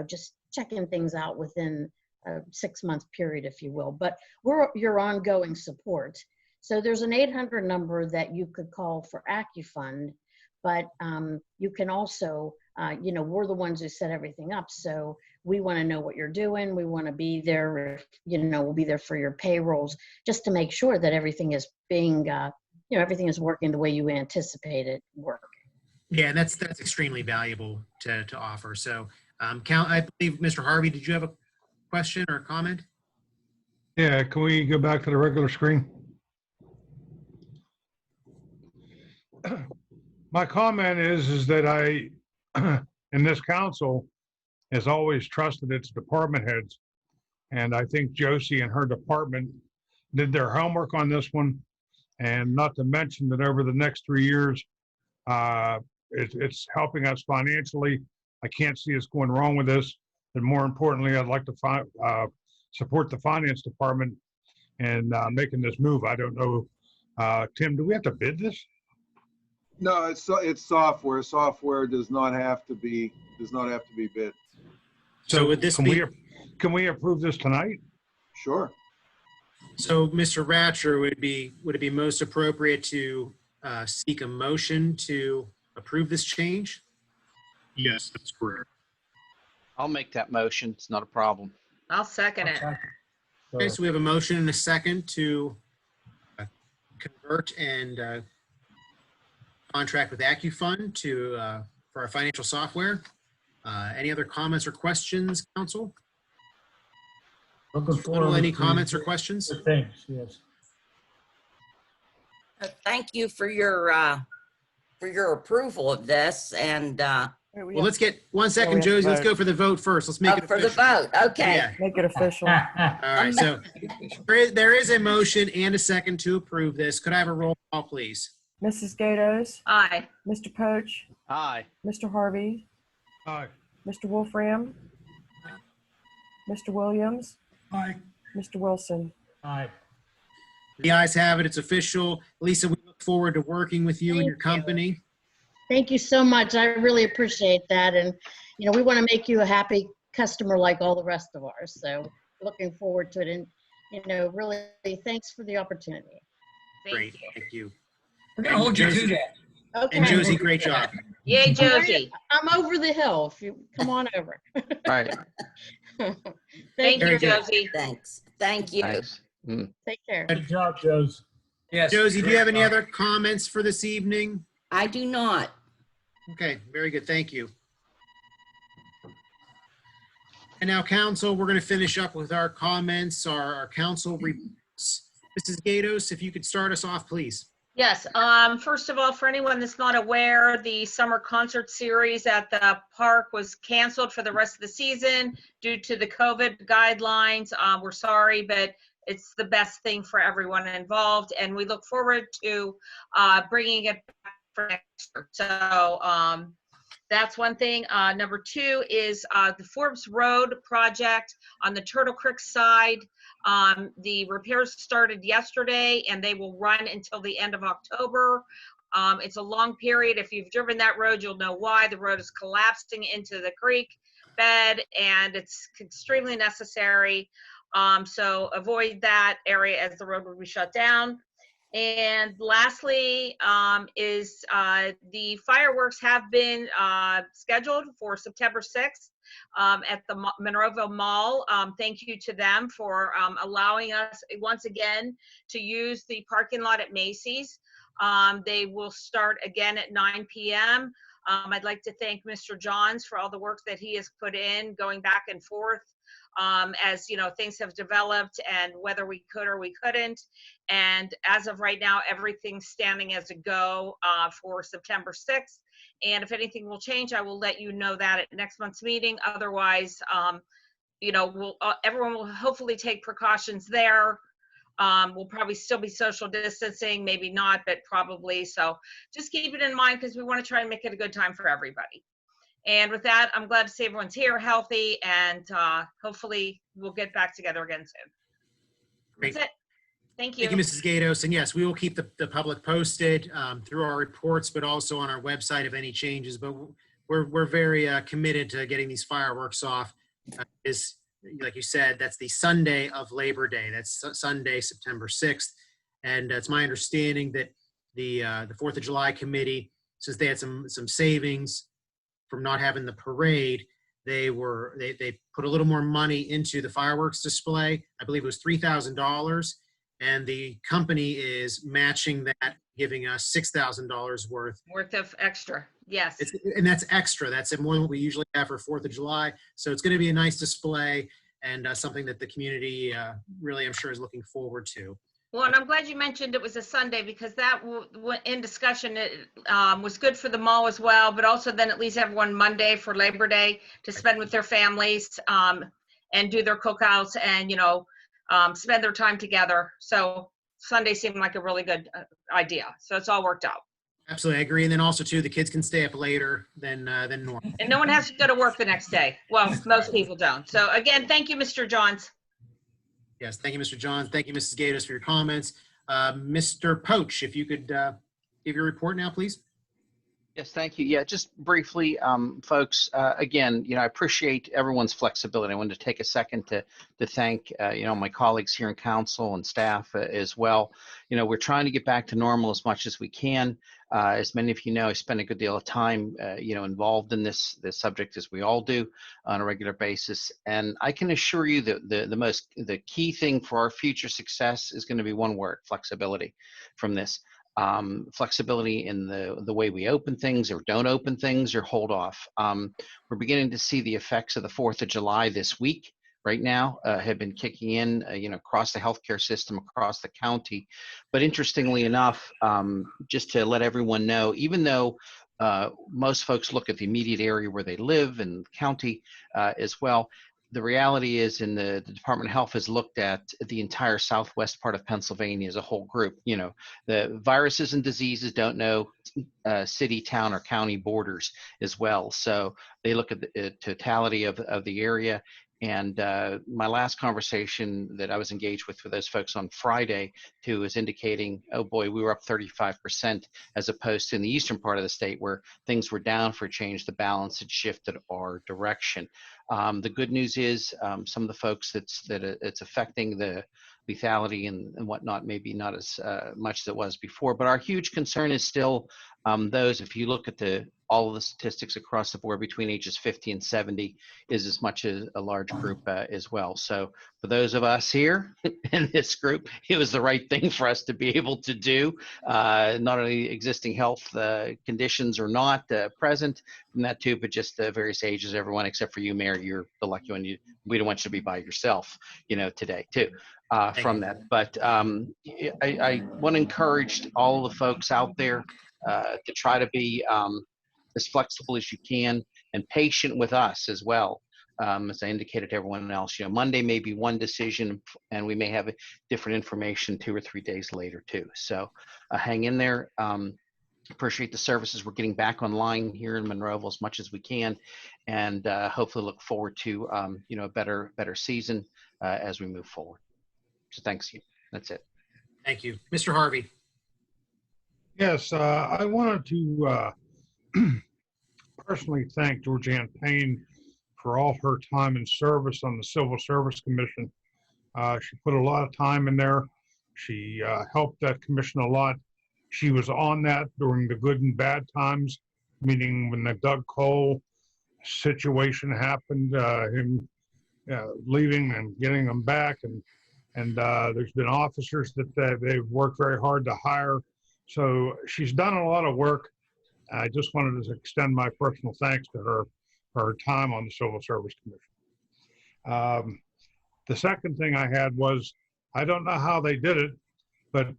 just checking things out within a 6-month period, if you will. But we're your ongoing support. So there's an 800 number that you could call for AccuFund, but you can also, we're the ones who set everything up. So we want to know what you're doing. We want to be there, we'll be there for your payrolls, just to make sure that everything is being, everything is working the way you anticipate it working. Yeah, and that's extremely valuable to offer. So, I believe, Mr. Harvey, did you have a question or a comment? Yeah, can we go back to the regular screen? My comment is that I, in this council, has always trusted its department heads. And I think Josie and her department did their homework on this one. And not to mention that over the next 3 years, it's helping us financially. I can't see us going wrong with this. And more importantly, I'd like to support the finance department and making this move. I don't know, Tim, do we have to bid this? No, it's software. Software does not have to be bid. So would this can we approve this tonight? Sure. So, Mr. Ratcher, would it be most appropriate to seek a motion to approve this change? Yes, that's correct. I'll make that motion. It's not a problem. I'll second it. Okay, so we have a motion and a second to convert and contract with AccuFund for our financial software. Any other comments or questions, council? Looking forward Any to comments or questions? good things, yes. Thank you for your approval of this, and Well, let's get 1 second, Josie. Let's go for the vote first. Let's make it for the official. vote. Okay. Yeah. Make it official. All right. So there is a motion and a second to approve this. Could I have a roll call, please? Mrs. Gatos, Aye. Mr. Poach, Aye. Mr. Harvey, Aye. Mr. Wolfram, Mr. Williams, Aye. Mr. Wilson. Aye. The ayes have it. It's official. Lisa, we look forward to working with you and your company. Thank you so much. I really appreciate that. And, we want to make you a happy customer like all the rest of ours. So looking forward to it. And, really, thanks for the opportunity. Great. Thank you. We're gonna hold you to that. Okay. And Josie, great job. Yay, Josie. I'm over the hill. If you come on over. Right. Thank Very you, good. Josie. Thanks. Thank you. Nice. Take care. Good job, Joes. Yes. Josie, do you have any other comments for this evening? I do not. Okay, very good. Thank you. And now, council, we're going to finish up with our comments, our council reports. Mrs. Gatos, if you could start us off, please. Yes, first of all, for anyone that's not aware, the summer concert series at the park was canceled for the rest of the season due to the COVID guidelines. We're sorry, but it's the best thing for everyone involved, and we look forward to bringing it back for next year. So that's one thing. Number two is the Forbes Road project on the Turtle Creek side. The repairs started yesterday and they will run until the end of October. It's a long period. If you've driven that road, you'll know why. The road is collapsing into the creek. fed, and it's extremely necessary. So avoid that area as the road will be shut down. And lastly, is the fireworks have been scheduled for September 6th at the Monroeville Mall. Thank you to them for allowing us once again to use the parking lot at Macy's. They will start again at 9 p.m. I'd like to thank Mr. Johns for all the work that he has put in, going back and forth as you know, things have developed and whether we could or we couldn't. And as of right now, everything's standing as a go for September 6th. And if anything will change, I will let you know that at next month's meeting. Otherwise, you know, everyone will hopefully take precautions there. We'll probably still be social distancing, maybe not, but probably. So just keep it in mind because we want to try and make it a good time for everybody. And with that, I'm glad to see everyone's here, healthy, and hopefully we'll get back together again soon. Great. That's it. Thank you. Thank you, Mrs. Gatos. And yes, we will keep the public posted through our reports, but also on our website if any changes. But we're very committed to getting these fireworks off. Is like you said, that's the Sunday of Labor Day. That's Sunday, September 6th. And it's my understanding that the 4th of July committee, since they had some savings from not having the parade, they put a little more money into the fireworks display. I believe it was $3,000, and the company is matching that, giving us $6,000 worth of extra. Yes. And that's extra. That's more than what we usually have for 4th of July. So it's going to be a nice display and something that the community really, I'm sure, is looking forward to. Well, and I'm glad you mentioned it was a Sunday because that in discussion, it was good for the mall as well, but also then at least everyone Monday for Labor Day to spend with their families and do their cookouts and, you know, spend their time together. So Sunday seemed like a really good idea. So it's all worked out. Absolutely, I agree. And then also too, the kids can stay up later than normal. And no one has to go to work the next day. Well, most people don't. So again, thank you, Mr. Johns. Yes, thank you, Mr. Johns. Thank you, Mrs. Gatos, for your comments. Mr. Poach, if you could give your report now, please. Yes, thank you. Yeah, just briefly, folks, again, you know, I appreciate everyone's flexibility. I wanted to take a second to thank, you know, my colleagues here in council and staff as well. You know, we're trying to get back to normal as much as we can. As many of you know, I spend a good deal of time, you know, involved in this subject, as we all do on a regular basis. And I can assure you that the key thing for our future success is going to be one word: flexibility from this. Flexibility in the way we open things or don't open things or hold off. We're beginning to see the effects of the 4th of July this week. Right now, have been kicking in, you know, across the healthcare system, across the county. But interestingly enough, just to let everyone know, even though most folks look at the immediate area where they live and county as well, the reality is, in the Department of Health has looked at the entire southwest part of Pennsylvania as a whole group. You know, the viruses and diseases don't know city, town, or county borders as well. So they look at the totality of the area. And my last conversation that I was engaged with those folks on Friday too was indicating, oh boy, we were up 35%, as opposed to in the eastern part of the state where things were down for a change. The balance had shifted our direction. The good news is some of the folks that it's affecting, the lethality and whatnot, maybe not as much as it was before. But our huge concern is still those, if you look at all of the statistics across the board between ages 50 and 70, is as much as a large group as well. So for those of us here in this group, it was the right thing for us to be able to do. Not only existing health conditions are not present from that too, but just the various ages, everyone except for you, Mayor, you're the lucky one. We don't want you to be by yourself, you know, today too. From that. But I want to encourage all the folks out there to try to be as flexible as you can and patient with us as well. As I indicated to everyone else, you know, Monday may be one decision and we may have different information 2 or 3 days later too. So hang in there. Appreciate the services. We're getting back online here in Monroeville as much as we can, and hopefully look forward to you know, a better season as we move forward. So thanks you. That's it. Thank you. Mr. Harvey. Yes, I wanted to personally thank Georgianne Payne for all her time and service on the Civil Service Commission. She put a lot of time in there. She helped that commission a lot. She was on that during the good and bad times, meaning when the Doug Cole situation happened, him leaving and getting them back, and there's been officers that they've worked very hard to hire. So she's done a lot of work. I just wanted to extend my personal thanks to her for her time on the Civil Service Commission. The second thing I had was, I don't know how they did it, but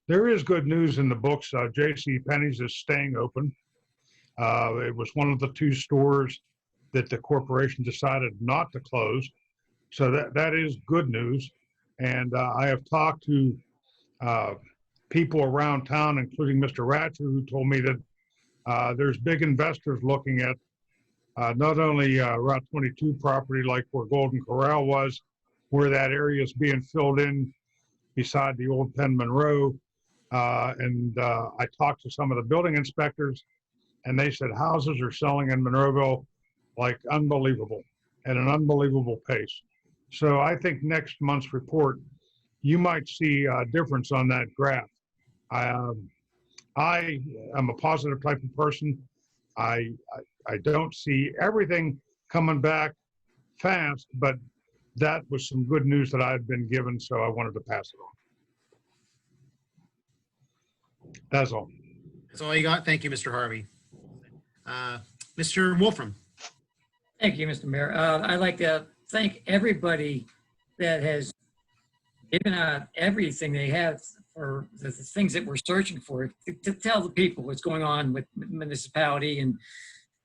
there is good news in the books. J.C. Penney's is staying open. It was one of the 2 stores that the corporation decided not to close. So that is good news. And I have talked to people around town, including Mr. Ratcher, who told me that there's big investors looking at not only Route 22 property like where Golden Corral was, where that area is being filled in beside the old Penn Monroe. I talked to some of the building inspectors, and they said houses are selling in Monroeville like unbelievable, at an unbelievable pace. So I think next month's report, you might see a difference on that graph. I am a positive type of person. I don't see everything coming back fast, but that was some good news that I've been given, so I wanted to pass it on. That's all. That's all you got? Thank you, Mr. Harvey. Mr. Wolfram. Thank you, Mr. Mayor. I'd like to thank everybody that has given out everything they have for the things that we're searching for, to tell the people what's going on with municipality and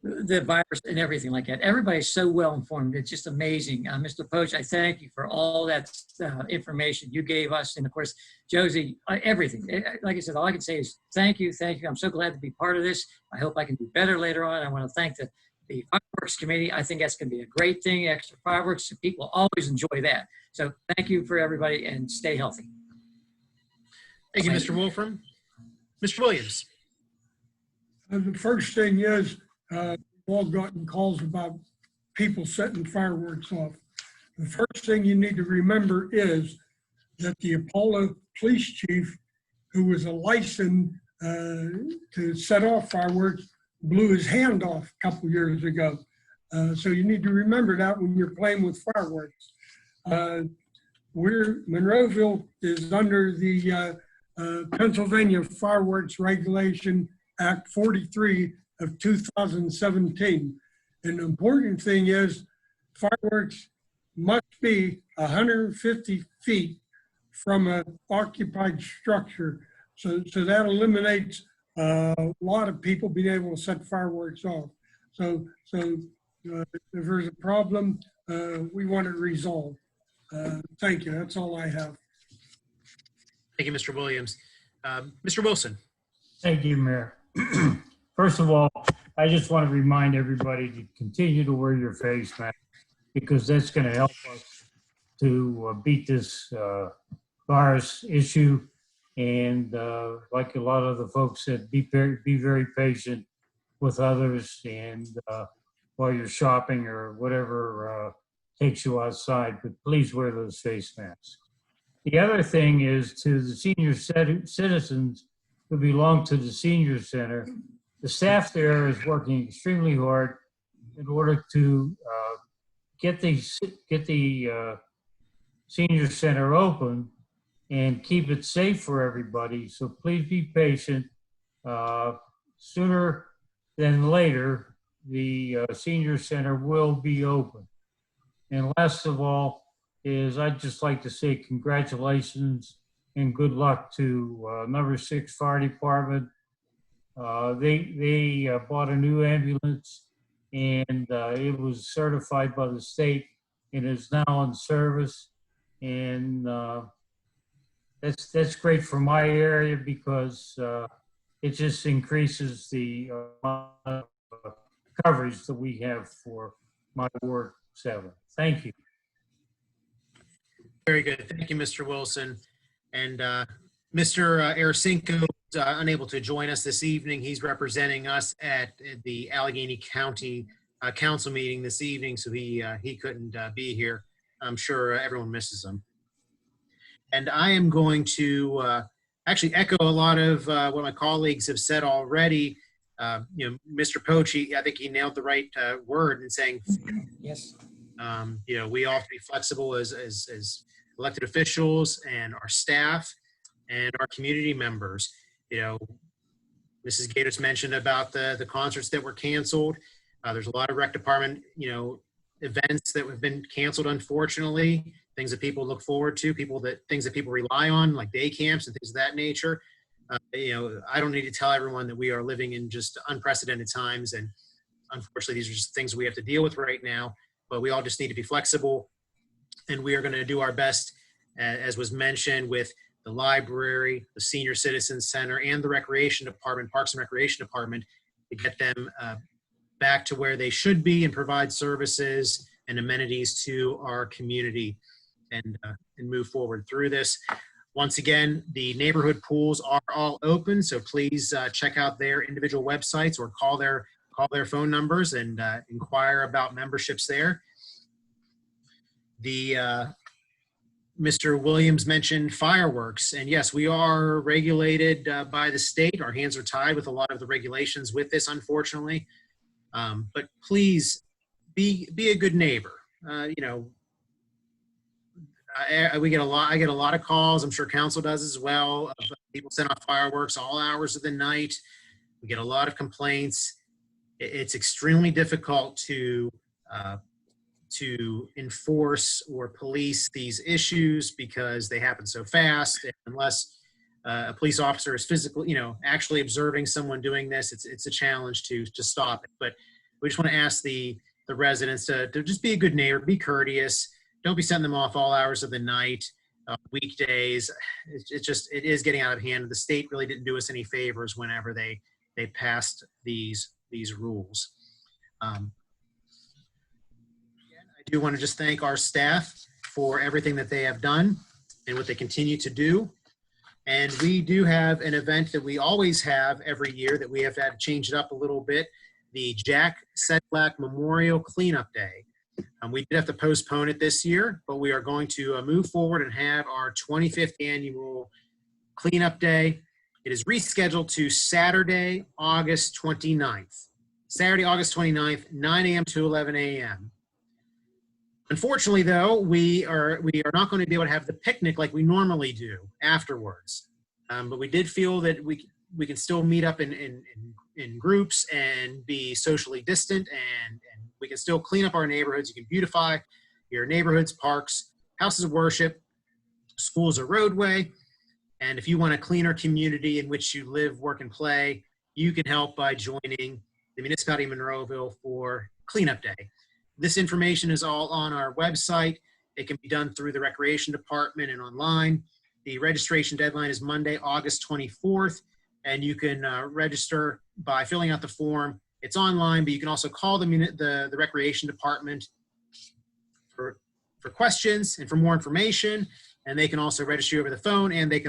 the virus and everything like that. Everybody's so well informed. It's just amazing. Mr. Poach, I thank you for all that information you gave us. And of course, Josie, everything. Like I said, all I can say is thank you. Thank you. I'm so glad to be part of this. I hope I can do better later on. I want to thank the Fireworks Committee. I think that's going to be a great thing. Extra fireworks. People always enjoy that. So thank you for everybody, and stay healthy. Thank you, Mr. Wolfram. Mr. Williams. The first thing is, we've all gotten calls about people setting fireworks off. The first thing you need to remember is that the Apollo police chief, who was a licensed to set off fireworks, blew his hand off a couple years ago. So you need to remember that when you're playing with fireworks. Monroeville is under the Pennsylvania Fireworks Regulation Act 43 of 2017. And the important thing is fireworks must be 150 feet from an occupied structure. So that eliminates a lot of people being able to set fireworks off. So if there's a problem, we want it resolved. Thank you. That's all I have. Thank you, Mr. Williams. Mr. Wilson. Thank you, Mayor. First of all, I just want to remind everybody to continue to wear your face mask, because that's going to help us to beat this virus issue. And like a lot of the folks said, be very patient with others, and while you're shopping or whatever takes you outside, but please wear those face masks. The other thing is, to the senior citizens who belong to the senior center, the staff there is working extremely hard in order to get the senior center open and keep it safe for everybody. So please be patient. Sooner than later, the senior center will be open. And last of all is, I'd just like to say congratulations and good luck to number 6 Fire Department. They bought a new ambulance, and it was certified by the state and is now in service. And that's great for my area, because it just increases the amount of coverage that we have for my Ward 7. Thank you. Very good. Thank you, Mr. Wilson. And Mr. Arasinko is unable to join us this evening. He's representing us at the Allegheny County council meeting this evening, so he couldn't be here. I'm sure everyone misses him. And I am going to actually echo a lot of what my colleagues have said already. Mr. Pochi, I think he nailed the right word in saying, Yes. we all have to be flexible as elected officials and our staff and our community members. Mrs. Gators mentioned about the concerts that were canceled. There's a lot of rec department, events that have been canceled, unfortunately, things that people look forward to, things that people rely on, like day camps and things of that nature. I don't need to tell everyone that we are living in just unprecedented times. And unfortunately, these are just things we have to deal with right now, but we all just need to be flexible. And we are going to do our best, as was mentioned, with the library, the Senior Citizens Center, and the Recreation Department, Parks and Recreation Department, to get them back to where they should be and provide services and amenities to our community and move forward through this. Once again, the neighborhood pools are all open, so please check out their individual websites or call their phone numbers and inquire about memberships there. Mr. Williams mentioned fireworks, and yes, we are regulated by the state. Our hands are tied with a lot of the regulations with this, unfortunately. But please be a good neighbor. I get a lot of calls. I'm sure council does as well. Of people send off fireworks all hours of the night. We get a lot of complaints. It's extremely difficult to enforce or police these issues because they happen so fast. And unless a police officer is physically, actually observing someone doing this, it's a challenge to stop it. But we just want to ask the residents to just be a good neighbor, be courteous. Don't be sending them off all hours of the night, weekdays. It is getting out of hand. The state really didn't do us any favors whenever they passed these rules. I do want to just thank our staff for everything that they have done and what they continue to do. And we do have an event that we always have every year that we have had to change it up a little bit, the Jack Sedlak Memorial Cleanup Day. We did have to postpone it this year, but we are going to move forward and have our 25th annual Cleanup Day. It is rescheduled to Saturday, August 29th. Saturday, August 29th, 9 a.m. to 11 a.m. Unfortunately, though, we are not going to be able to have the picnic like we normally do afterwards. But we did feel that we can still meet up in groups and be socially distant, and we can still clean up our neighborhoods. You can beautify your neighborhoods, parks, houses of worship, schools, or roadway. And if you want a cleaner community in which you live, work, and play, you can help by joining the Municipality of Monroeville for Cleanup Day. This information is all on our website. It can be done through the Recreation Department and online. The registration deadline is Monday, August 24th, and you can register by filling out the form. It's online, but you can also call the Recreation Department for questions and for more information, and they can also register you over the phone, and they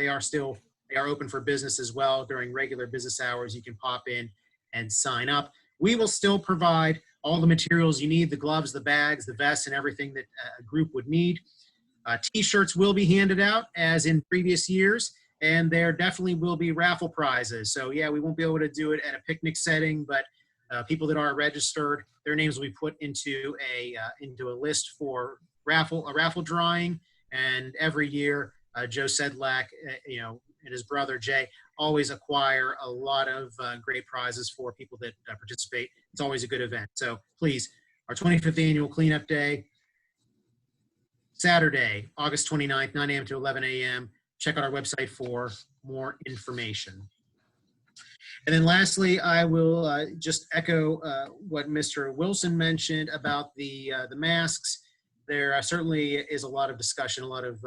are open for business as well. During regular business hours, you can pop in and sign up. We will still provide all the materials you need, the gloves, the bags, the vests, and everything that a group would need. T-shirts will be handed out as in previous years, and there definitely will be raffle prizes. So yeah, we won't be able to do it at a picnic setting, but people that are registered, their names will be put into a list for a raffle drawing. And every year, Joe Sedlak, and his brother Jay always acquire a lot of great prizes for people that participate. It's always a good event. So please, our 25th annual Cleanup Day, Saturday, August 29th, 9 a.m. to 11 a.m. Check out our website for more information. And then lastly, I will just echo what Mr. Wilson mentioned about the masks. There certainly is a lot of discussion, a lot of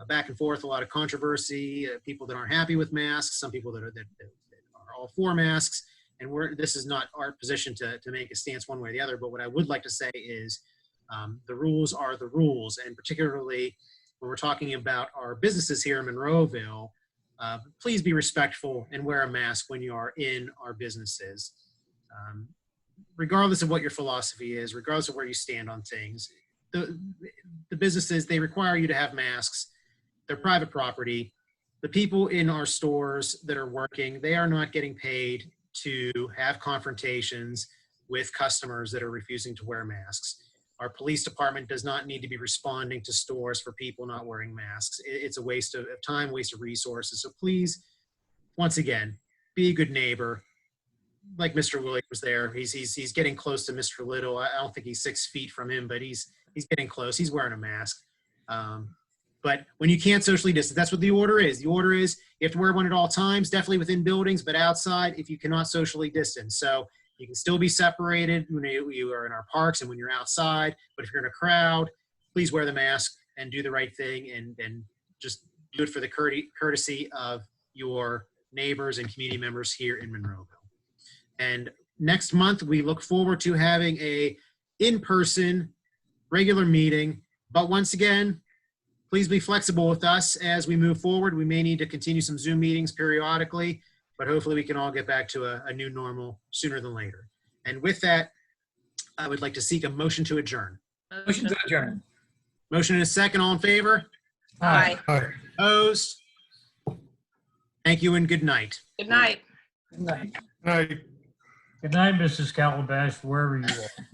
back and forth, a lot of controversy, people that aren't happy with masks, some people that are all for masks. And this is not our position to make a stance one way or the other, but what I would like to say is the rules are the rules, and particularly when we're talking about our businesses here in Monroeville, please be respectful and wear a mask when you are in our businesses. regardless of what your philosophy is, regardless of where you stand on things, the businesses, they require you to have masks. They're private property. The people in our stores that are working, they are not getting paid to have confrontations with customers that are refusing to wear masks. Our police department does not need to be responding to stores for people not wearing masks. It's a waste of time, waste of resources. So please, once again, be a good neighbor. Like Mr. Williams there, he's getting close to Mr. Little. I don't think he's 6 feet from him, but he's getting close. He's wearing a mask. But when you can't socially distance, that's what the order is. The order is you have to wear one at all times, definitely within buildings, but outside if you cannot socially distance. So you can still be separated when you are in our parks and when you're outside. But if you're in a crowd, please wear the mask and do the right thing and just do it for the courtesy of your neighbors and community members here in Monroeville. And next month, we look forward to having a in-person regular meeting. But once again, please be flexible with us as we move forward. We may need to continue some Zoom meetings periodically, but hopefully we can all get back to a new normal sooner than later. And with that, I would like to seek a motion to adjourn. Motion to adjourn. Motion and a second, all in favor? Aye. Opposed? Thank you and good night. Good night. Good night. Right. Good night, Mrs. Calabash, wherever you are.